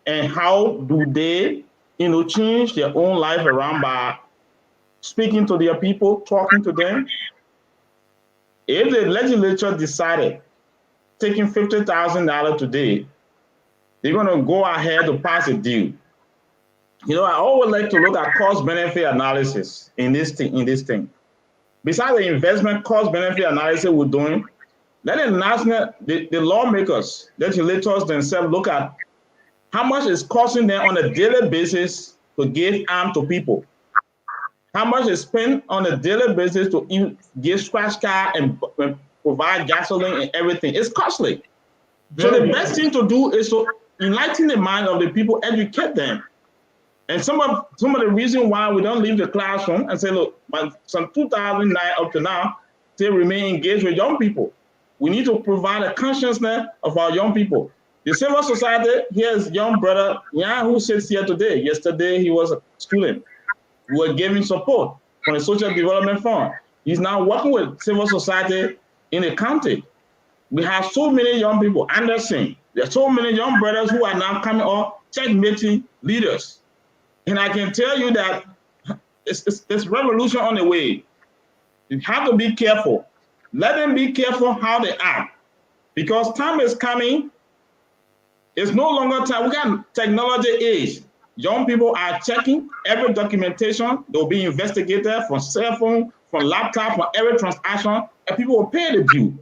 S9: and how do they, change their own life around by speaking to their people, talking to them. If the legislature decided taking $50,000 today, they're going to go ahead to pass a deal. I always like to look at cost-benefit analysis in this thing. Besides the investment cost-benefit analysis we're doing, let the lawmakers, legislators themselves look at how much it's costing them on a daily basis to give arm to people. How much is spent on a daily basis to give scratch card and provide gasoline and everything. It's costly. So the best thing to do is to enlighten the mind of the people, educate them. And some of the reason why we don't leave the classroom and say, look, from 2009 up to now, still remain engaged with young people. We need to provide a consciousness of our young people. The civil society, here's young brother Yan, who sits here today. Yesterday, he was a student. We were giving support from the Social Development Fund. He's now working with civil society in the county. We have so many young people. Anderson, there are so many young brothers who are now coming up, checkmating leaders. And I can tell you that it's revolution on the way. You have to be careful. Let them be careful how they act. Because time is coming. It's no longer time. We got technology age. Young people are checking every documentation. They'll be investigated from cell phone, from laptop, from every transaction, and people will pay the bill.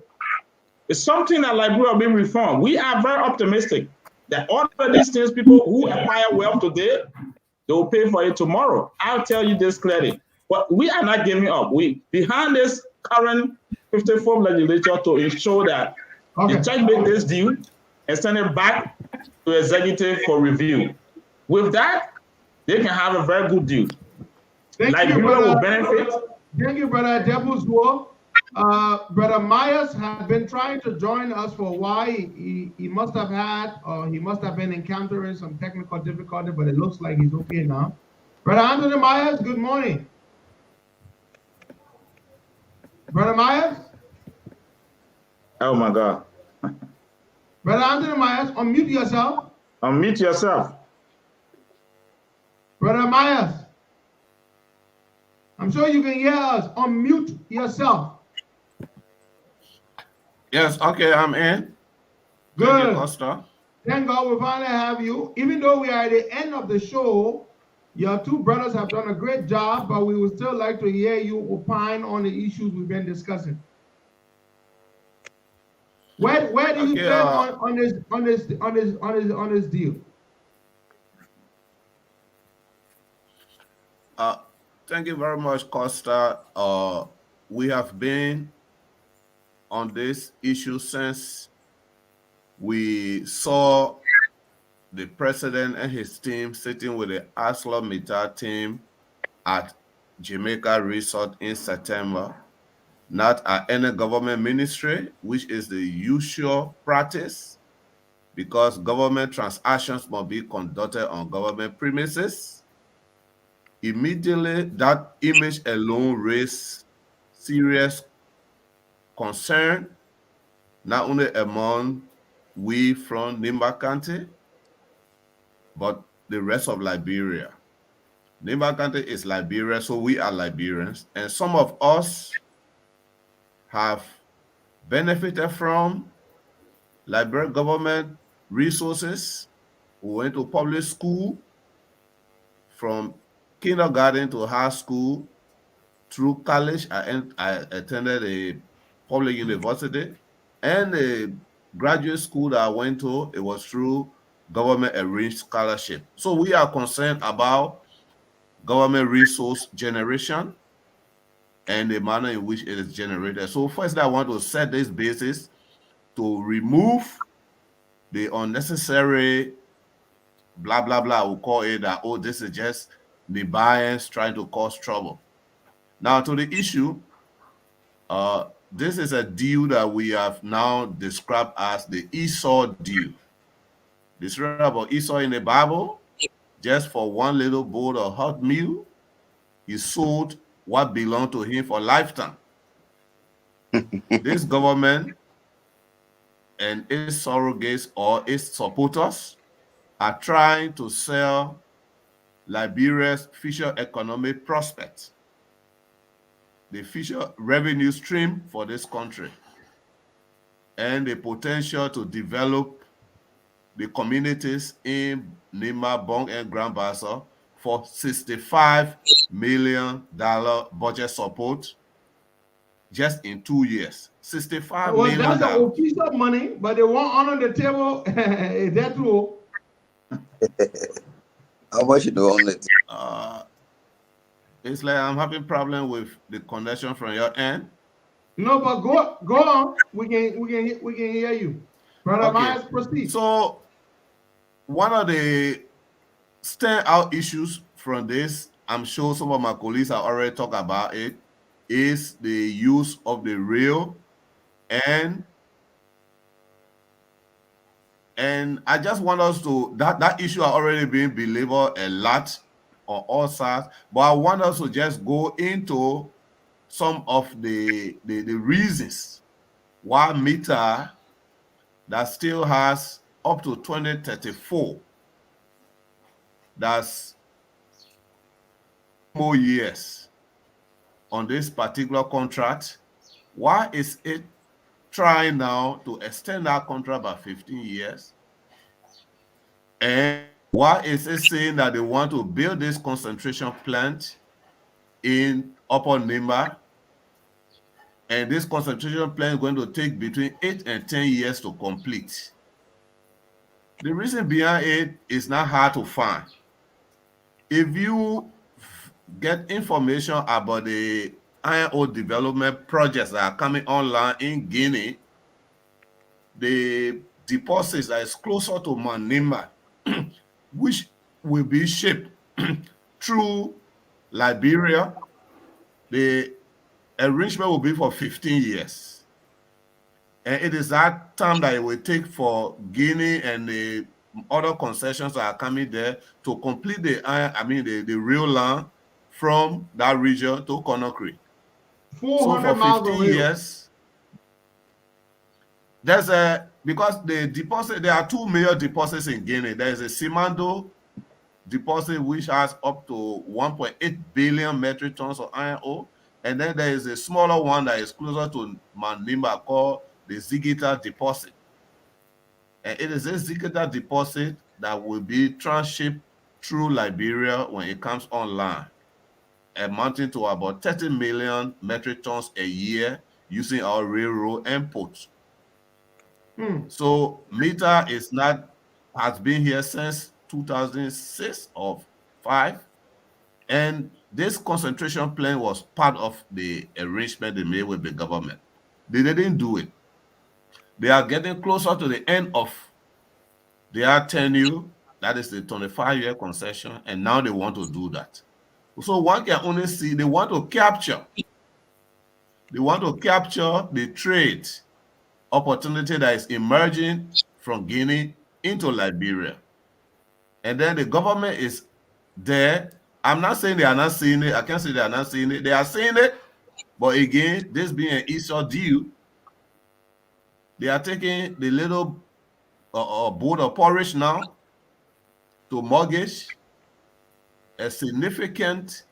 S9: It's something that Liberia will be reformed. We are very optimistic that all of these things, people who acquire wealth today, they will pay for it tomorrow. I'll tell you this clearly. But we are not giving up. We behind this current 54th legislature to ensure that the church make this deal and send it back to executive for review. With that, they can have a very good deal. Liberia will benefit.
S8: Thank you, Brother Devil's War. Brother Myers has been trying to join us for a while. He must have had, or he must have been encountering some technical difficulty, but it looks like he's okay now. Brother Anthony Myers, good morning. Brother Myers?
S9: Oh my God.
S8: Brother Anthony Myers, unmute yourself.
S9: Unmute yourself.
S8: Brother Myers, I'm sure you can hear us. Unmute yourself.
S11: Yes, okay, I'm in.
S8: Good.
S11: Thank you, Costa.
S8: Thank God we finally have you. Even though we are at the end of the show, your two brothers have done a great job, but we would still like to hear you opine on the issues we've been discussing. Where do you stand on this deal?
S11: Thank you very much, Costa. We have been on this issue since we saw the president and his team sitting with the ArcelorMittal team at Jamaica Resort in September, not at any government ministry, which is the usual practice, because government transactions must be conducted on government premises. Immediately, that image alone raised serious concern, not only among we from Nimba County, but the rest of Liberia. Nimba County is Liberia, so we are Liberians, and some of us have benefited from Liberia government resources. We went to public school, from kindergarten to high school, through college. I attended a public university, and the graduate school that I went to, it was through government arranged scholarship. So we are concerned about government resource generation and the manner in which it is generated. So first, I want to set this basis to remove the unnecessary blah, blah, blah. We'll call it that, oh, this is just the Bayans trying to cause trouble. Now to the issue, this is a deal that we have now described as the Esau deal. The story about Esau in the Bible, just for one little bowl of hot meal, he sold what belonged to him for a lifetime. This government and its surrogates or its supporters are trying to sell Liberia's future economic prospects, the future revenue stream for this country, and the potential to develop the communities in Nima, Bong, and Grand Bassa for $65 million budget support just in 2 years. $65
S8: Well,
S11: million.
S8: that's a piece of money, but they want on the table. Is that true?
S10: How much you do on it?
S11: It's like I'm having problem with the connection from your end.
S8: No, but go on. We can hear you. Brother Myers, proceed.
S11: So one of the standout issues from this, I'm sure some of my colleagues have already talked about it, is the use of the rail, and I just want us to that issue has already been belabored a lot on all sides, but I want us to just go into some of the reasons why META that still has up to 2034, that's more years on this particular contract. Why is it trying now to extend that contract by 15 years? And why is it saying that they want to build this concentration plant in Upper Nimba? And this concentration plant is going to take between 8 and 10 years to complete. The reason behind it is not hard to find. If you get information about the iron ore development projects that are coming online in Guinea, the deposits that is closer to Manima, which will be shipped through Liberia, the arrangement will be for 15 years. And it is that time that it will take for Guinea and the other concessions that are coming there to complete the rail line from that region to Conakry. So for 15 years, because the deposit, there are two major deposits in Guinea. There is a Simando deposit, which has up to 1.8 billion metric tons of iron ore. And then there is a smaller one that is closer to Manimba called the Zigita deposit. And it is a Zigita deposit that will be transshipped through Liberia when it comes online, amounting to about 30 million metric tons a year using our railroad and ports. So META has been here since 2006 or 5, and this concentration plan was part of the arrangement they made with the government. They didn't do it. They are getting closer to the end of their tenure, that is the 25-year concession, and now they want to do that. So one can only see they want to capture the trade opportunity that is emerging from Guinea into Liberia. And then the government is there. I'm not saying they are not seeing it. I can't say they are not seeing it. They are seeing it. But again, this being an Esau deal, they are taking the little bowl of porridge now to mortgage a significant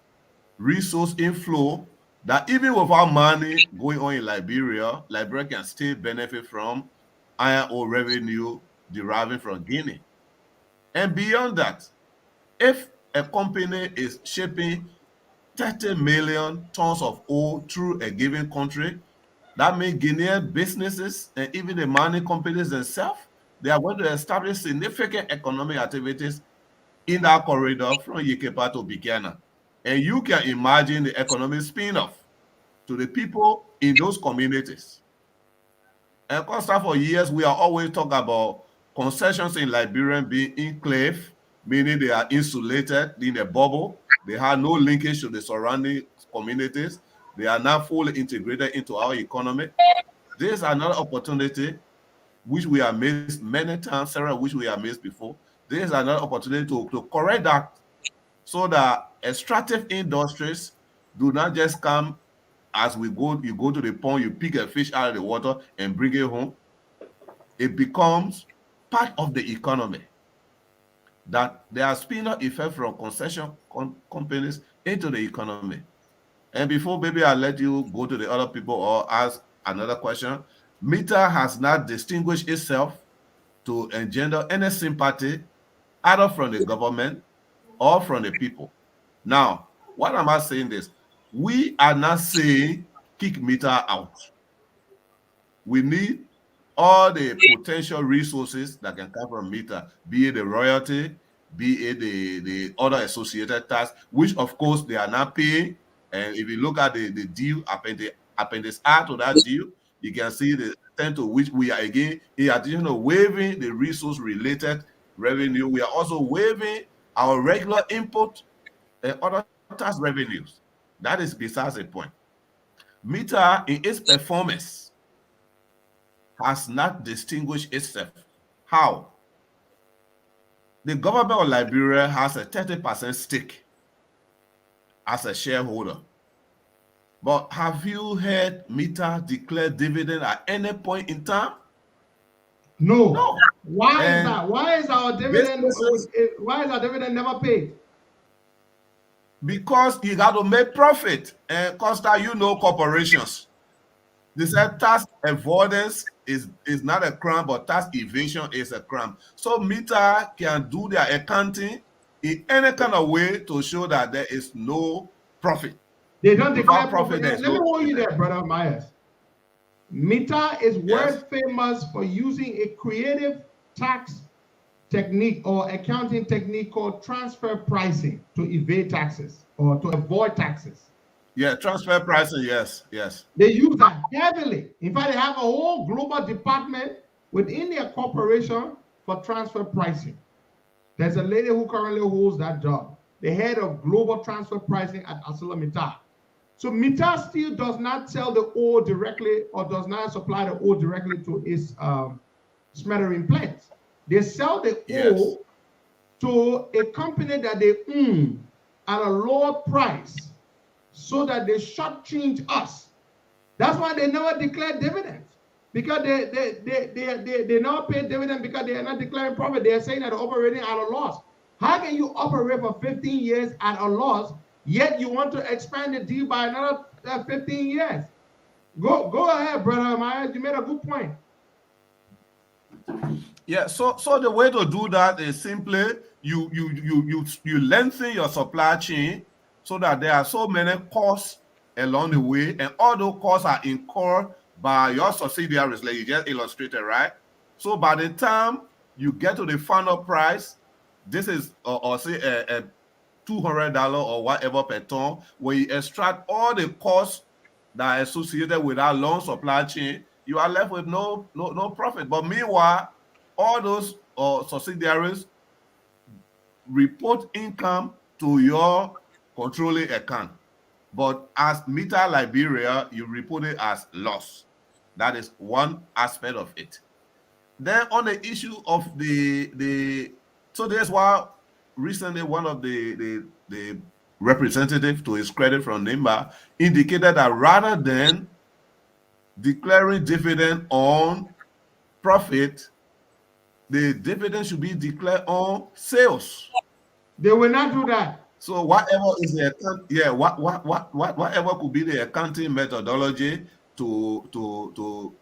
S11: resource inflow that even without money going on in Liberia, Liberia can still benefit from iron ore revenue deriving from Guinea. And beyond that, if a company is shipping 30 million tons of ore through a given country, that means Guinean businesses and even the mining companies themselves, they are going to establish significant economic activities in that corridor from Yekepa to Bikana. And you can imagine the economic spin-off to the people in those communities. And Costa, for years, we are always talking about concessions in Liberia being enclave, meaning they are insulated in a bubble. They have no linkage to the surrounding communities. They are now fully integrated into our economy. This is another opportunity which we have missed many times, Sarah, which we have missed before. This is another opportunity to correct that so that extractive industries do not just come as you go to the pond, you pick a fish out of the water and bring it home. It becomes part of the economy. That there are spin-off effects from concession companies into the economy. And before maybe I let you go to the other people or ask another question, META has not distinguished itself to engender any sympathy either from the government or from the people. Now, what am I saying this? We are not saying kick META out. We need all the potential resources that can come from META, be it the royalty, be it the other associated tax, which of course they are not paying. And if you look at the deal, appendix R to that deal, you can see the extent to which we are, again, in addition to waiving the resource related revenue, we are also waiving our regular input and other tax revenues. That is besides the point. META in its performance has not distinguished itself. How? The government of Liberia has a 30% stake as a shareholder. But have you heard META declare dividend at any point in time?
S8: No. Why is
S11: And
S8: that? Why is our dividend? Why is our dividend never paid?
S11: Because you got to make profit. And Costa, you know corporations. They said tax avoidance is not a crime, but tax evasion is a crime. So META can do their accounting in any kind of way to show that there is no profit.
S8: They don't declare
S11: Without profit,
S8: profit. Let me hold you there, Brother Myers. META is world famous for using a creative tax technique or accounting technique called transfer pricing to evade taxes or to avoid taxes.
S11: Yeah, transfer pricing, yes.
S8: They use that heavily. In fact, they have a whole global department within their corporation for transfer pricing. There's a lady who currently holds that job, the head of global transfer pricing at ArcelorMittal. So META still does not sell the ore directly or does not supply the ore directly to its smettering plants. They sell the ore to a company that they own at a lower price so that they shortchange us. That's why they never declare dividends, because they never pay dividend because they are not declaring profit. They are saying that they're operating at a loss. How can you operate for 15 years at a loss, yet you want to expand the deal by another 15 years? Go ahead, Brother Myers. You made a good point.
S11: Yeah, so the way to do that is simply you lengthen your supply chain so that there are so many costs along the way, and all those costs are incurred by your subsidiaries, like you just illustrated, right? So by the time you get to the final price, this is or say a $200 or whatever per ton. When you extract all the costs that are associated with that long supply chain, you are left with no profit. But meanwhile, all those subsidiaries report income to your controlling account. But as META Liberia, you report it as loss. That is one aspect of it. Then on the issue of so that's why recently one of the representative, to his credit, from NIMBA indicated that rather than declaring dividend on profit, the dividend should be declared on sales.
S8: They will not do that.
S11: So whatever is the whatever could be the accounting methodology to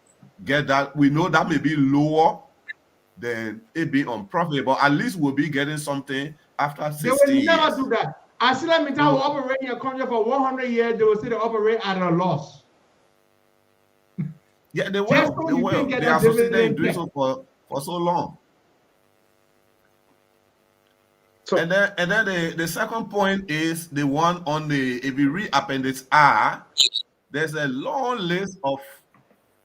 S11: get that, we know that may be lower than it being on profit, but at least we'll be getting something after 16 years.
S8: They will never do that. ArcelorMittal will operate in a country for 100 years. They will say they operate at a loss.
S11: Yeah, they will. They will. They are associated doing so for so long. So, and then the second point is the one on the, if you read Appendix R, there's a long list of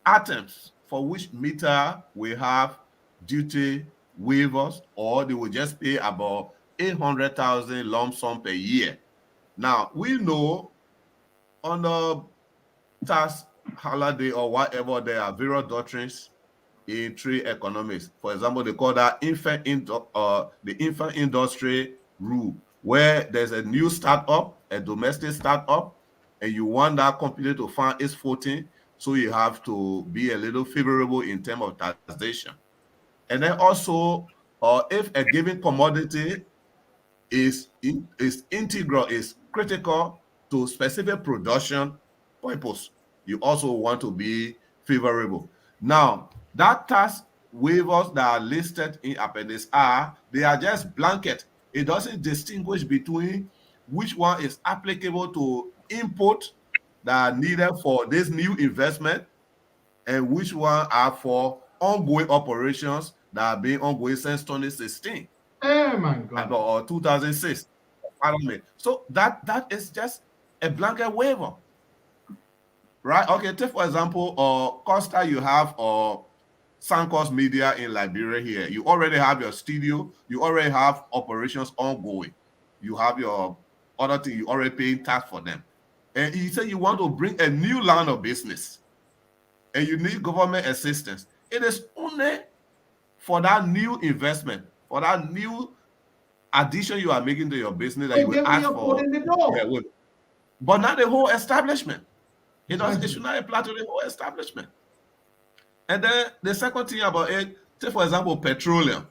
S11: items for which META will have duty waivers, or they will just pay about $800,000 lump sum per year. Now, we know on the tax holiday or whatever, there are various doctrines in trade economics. For example, they call that the infant industry rule, where there's a new startup, a domestic startup, and you want that company to find its footing, so you have to be a little favorable in terms of taxation. And then also, if a given commodity is integral, is critical to specific production purpose, you also want to be favorable. Now, that tax waivers that are listed in Appendix R, they are just blanket. It doesn't distinguish between which one is applicable to input that are needed for this new investment and which one are for ongoing operations that have been ongoing since 2016.
S8: Oh my God.
S11: Or 2006. Pardon me. So that is just a blanket waiver, right? Okay, take for example, Costa, you have Sankos Media in Liberia here. You already have your studio. You already have operations ongoing. You have your other thing. You already paying tax for them. And you say you want to bring a new line of business, and you need government assistance. It is only for that new investment, for that new addition you are making to your business that you will ask for. Yeah, but not the whole establishment. It should not apply to the whole establishment. And then the second thing about it, say for example, petroleum.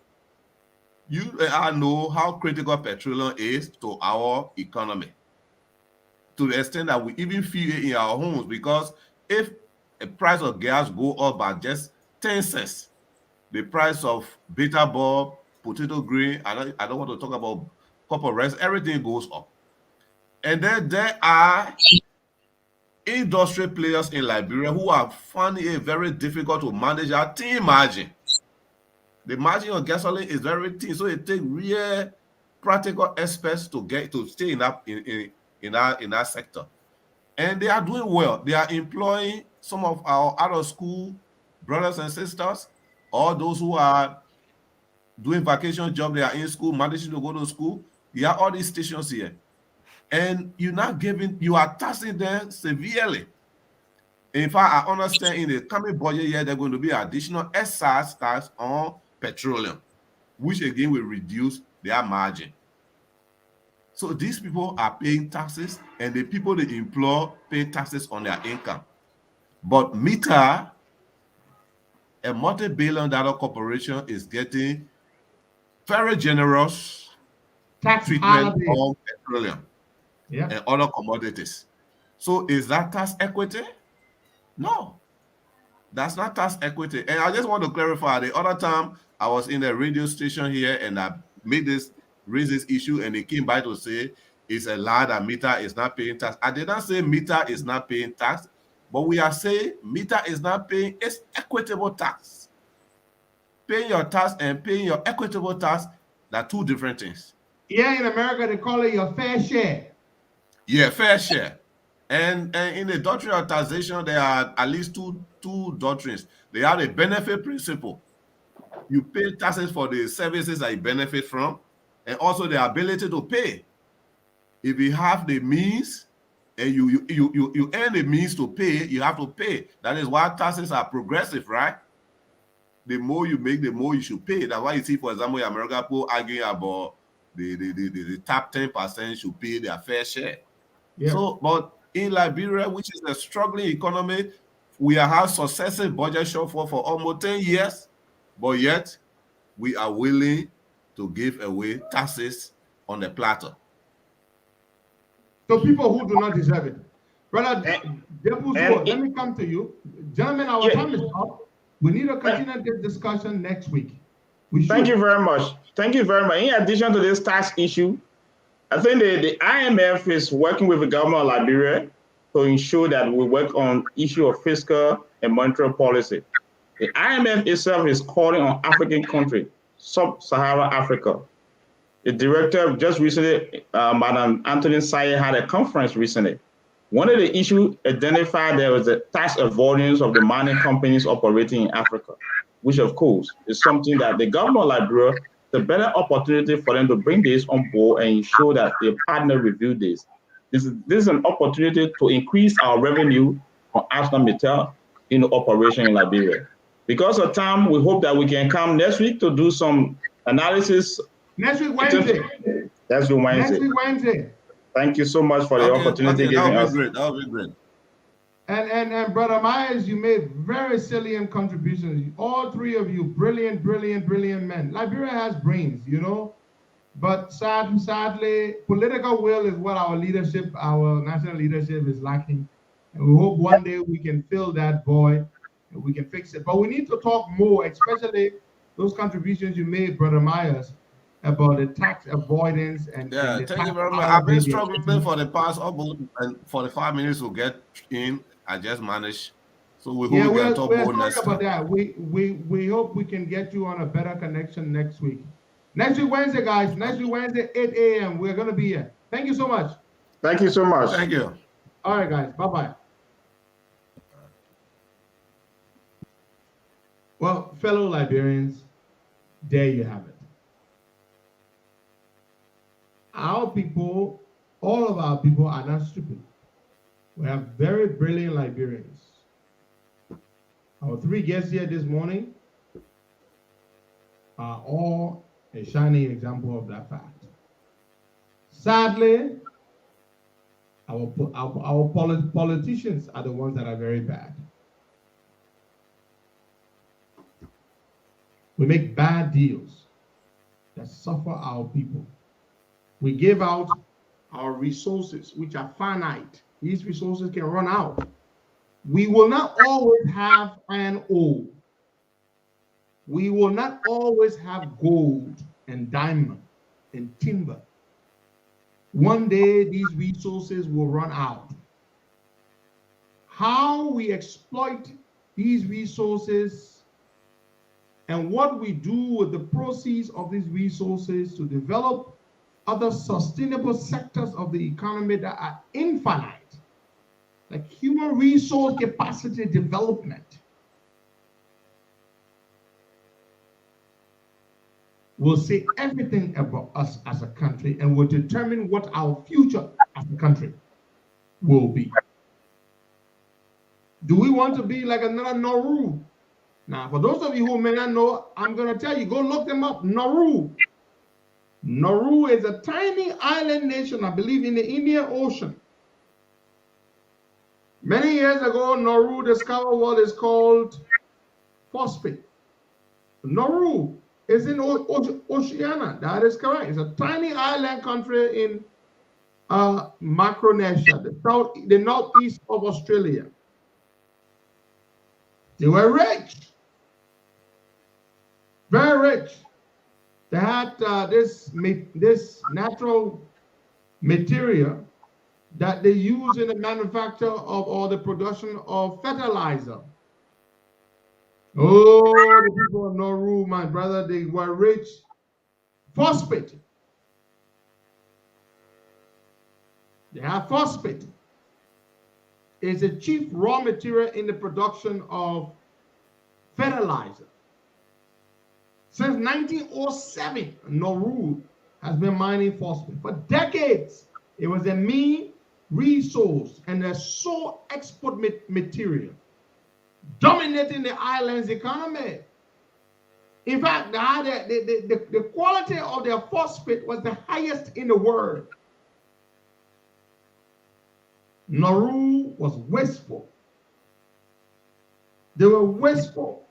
S11: You know how critical petroleum is to our economy, to the extent that we even feel it in our homes, because if the price of gas go up by just 10 cents, the price of beta bulb, potato grain, I don't want to talk about copper rice, everything goes up. And then there are industry players in Liberia who are finding it very difficult to manage our thin margin. The margin on gasoline is very thin, so it takes real practical experts to stay in that sector. And they are doing well. They are employing some of our out of school brothers and sisters, or those who are doing vacation job, they are in school, managing to go to school. You have all these stations here. And you are taxing them severely. In fact, I understand in the coming budget year, there's going to be additional excise tax on petroleum, which again will reduce their margin. So these people are paying taxes, and the people they employ pay taxes on their income. But Meta, a multi-billion-dollar corporation, is getting very generous
S8: tax
S11: treatment on petroleum and other commodities. So is that tax equity? No, that's not tax equity. And I just want to clarify, the other time I was in a radio station here and I raised this issue, and they came by to say it's a lie that Meta is not paying tax. I did not say Meta is not paying tax, but we are saying Meta is not paying its equitable tax. Paying your tax and paying your equitable tax, they're two different things.
S8: Yeah, in America, they call it your fair share.
S11: Yeah, fair share. And in the doctrine of taxation, there are at least two doctrines. They have a benefit principle. You pay taxes for the services that you benefit from, and also the ability to pay. If you have the means and you earn the means to pay, you have to pay. That is why taxes are progressive, right? The more you make, the more you should pay. That's why you see, for example, in America, people arguing about the top 10% should pay their fair share. Yeah. So, but in Liberia, which is a struggling economy, we have had successive budget shortfall for almost 10 years, but yet we are willing to give away taxes on the platter.
S8: So people who do not deserve it. Brother, let me come to you. Gentlemen, our time is up. We need to continue this discussion next week.
S9: Thank you very much. Thank you very much. In addition to this tax issue, I think the IMF is working with the government of Liberia to ensure that we work on issue of fiscal and monetary policy. The IMF itself is calling on African countries, sub-Saharan Africa. The director just recently, Madam Antonin Saye, had a conference recently. One of the issues identified there was the tax avoidance of the mining companies operating in Africa, which of course is something that the government of Liberia a better opportunity for them to bring this on board and ensure that their partner review this. This is an opportunity to increase our revenue on ArcelorMittal in operation in Liberia. Because of time, we hope that we can come next week to do some analysis.
S8: Next week, Wednesday.
S9: Next week, Wednesday.
S8: Next week, Wednesday.
S9: Thank you so much for the opportunity given us.
S11: That would be great.
S8: And Brother Myers, you made very salient contributions. All three of you, brilliant men. Liberia has brains, you know, but sadly, political will is what our national leadership is lacking. And we hope one day we can fill that void and we can fix it. But we need to talk more, especially those contributions you made, Brother Myers, about the tax avoidance and
S11: yeah.
S8: And
S11: Thank you very much. I've been struggling for the past almost 45 minutes to get in. I just managed. So we hope we can talk more next time.
S8: About that. We hope we can get you on a better connection next week. Next week, Wednesday, guys. Next week, Wednesday, 8 a.m. We're going to be here. Thank you so much.
S9: Thank you so much.
S11: Thank you.
S8: All right, guys. Bye-bye. Well, fellow Liberians, there you have it. Our people, all of our people are not stupid. We have very brilliant Liberians. Our three guests here this morning are all a shining example of that fact. Sadly, our politicians are the ones that are very bad. We make bad deals that suffer our people. We give out our resources, which are finite. These resources can run out. We will not always have iron ore. We will not always have gold and diamond and timber. One day, these resources will run out. How we exploit these resources and what we do with the proceeds of these resources to develop other sustainable sectors of the economy that are infinite, like human resource capacity development, will say everything about us as a country and will determine what our future as a country will be. Do we want to be like another Nauru? Now, for those of you who may not know, I'm going to tell you, go look them up. Nauru. Nauru is a tiny island nation, I believe, in the Indian Ocean. Many years ago, Nauru discovered what is called phosphate. Nauru is in Oceania. That is correct. It's a tiny island country in Micronesia, the northeast of Australia. They were rich, very rich. They had this natural material that they use in the manufacture of or the production of fertilizer. Oh, the people of Nauru, my brother, they were rich. Phosphate. They have phosphate. It's a chief raw material in the production of fertilizer. Since 1907, Nauru has been mining phosphate. For decades, it was a main resource and a sole export material, dominating the island's economy. In fact, the quality of their phosphate was the highest in the world. Nauru was wasteful. They were wasteful.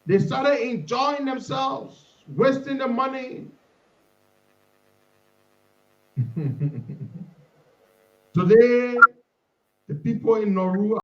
S8: They started enjoying themselves, wasting the money. Today, the people in Nauru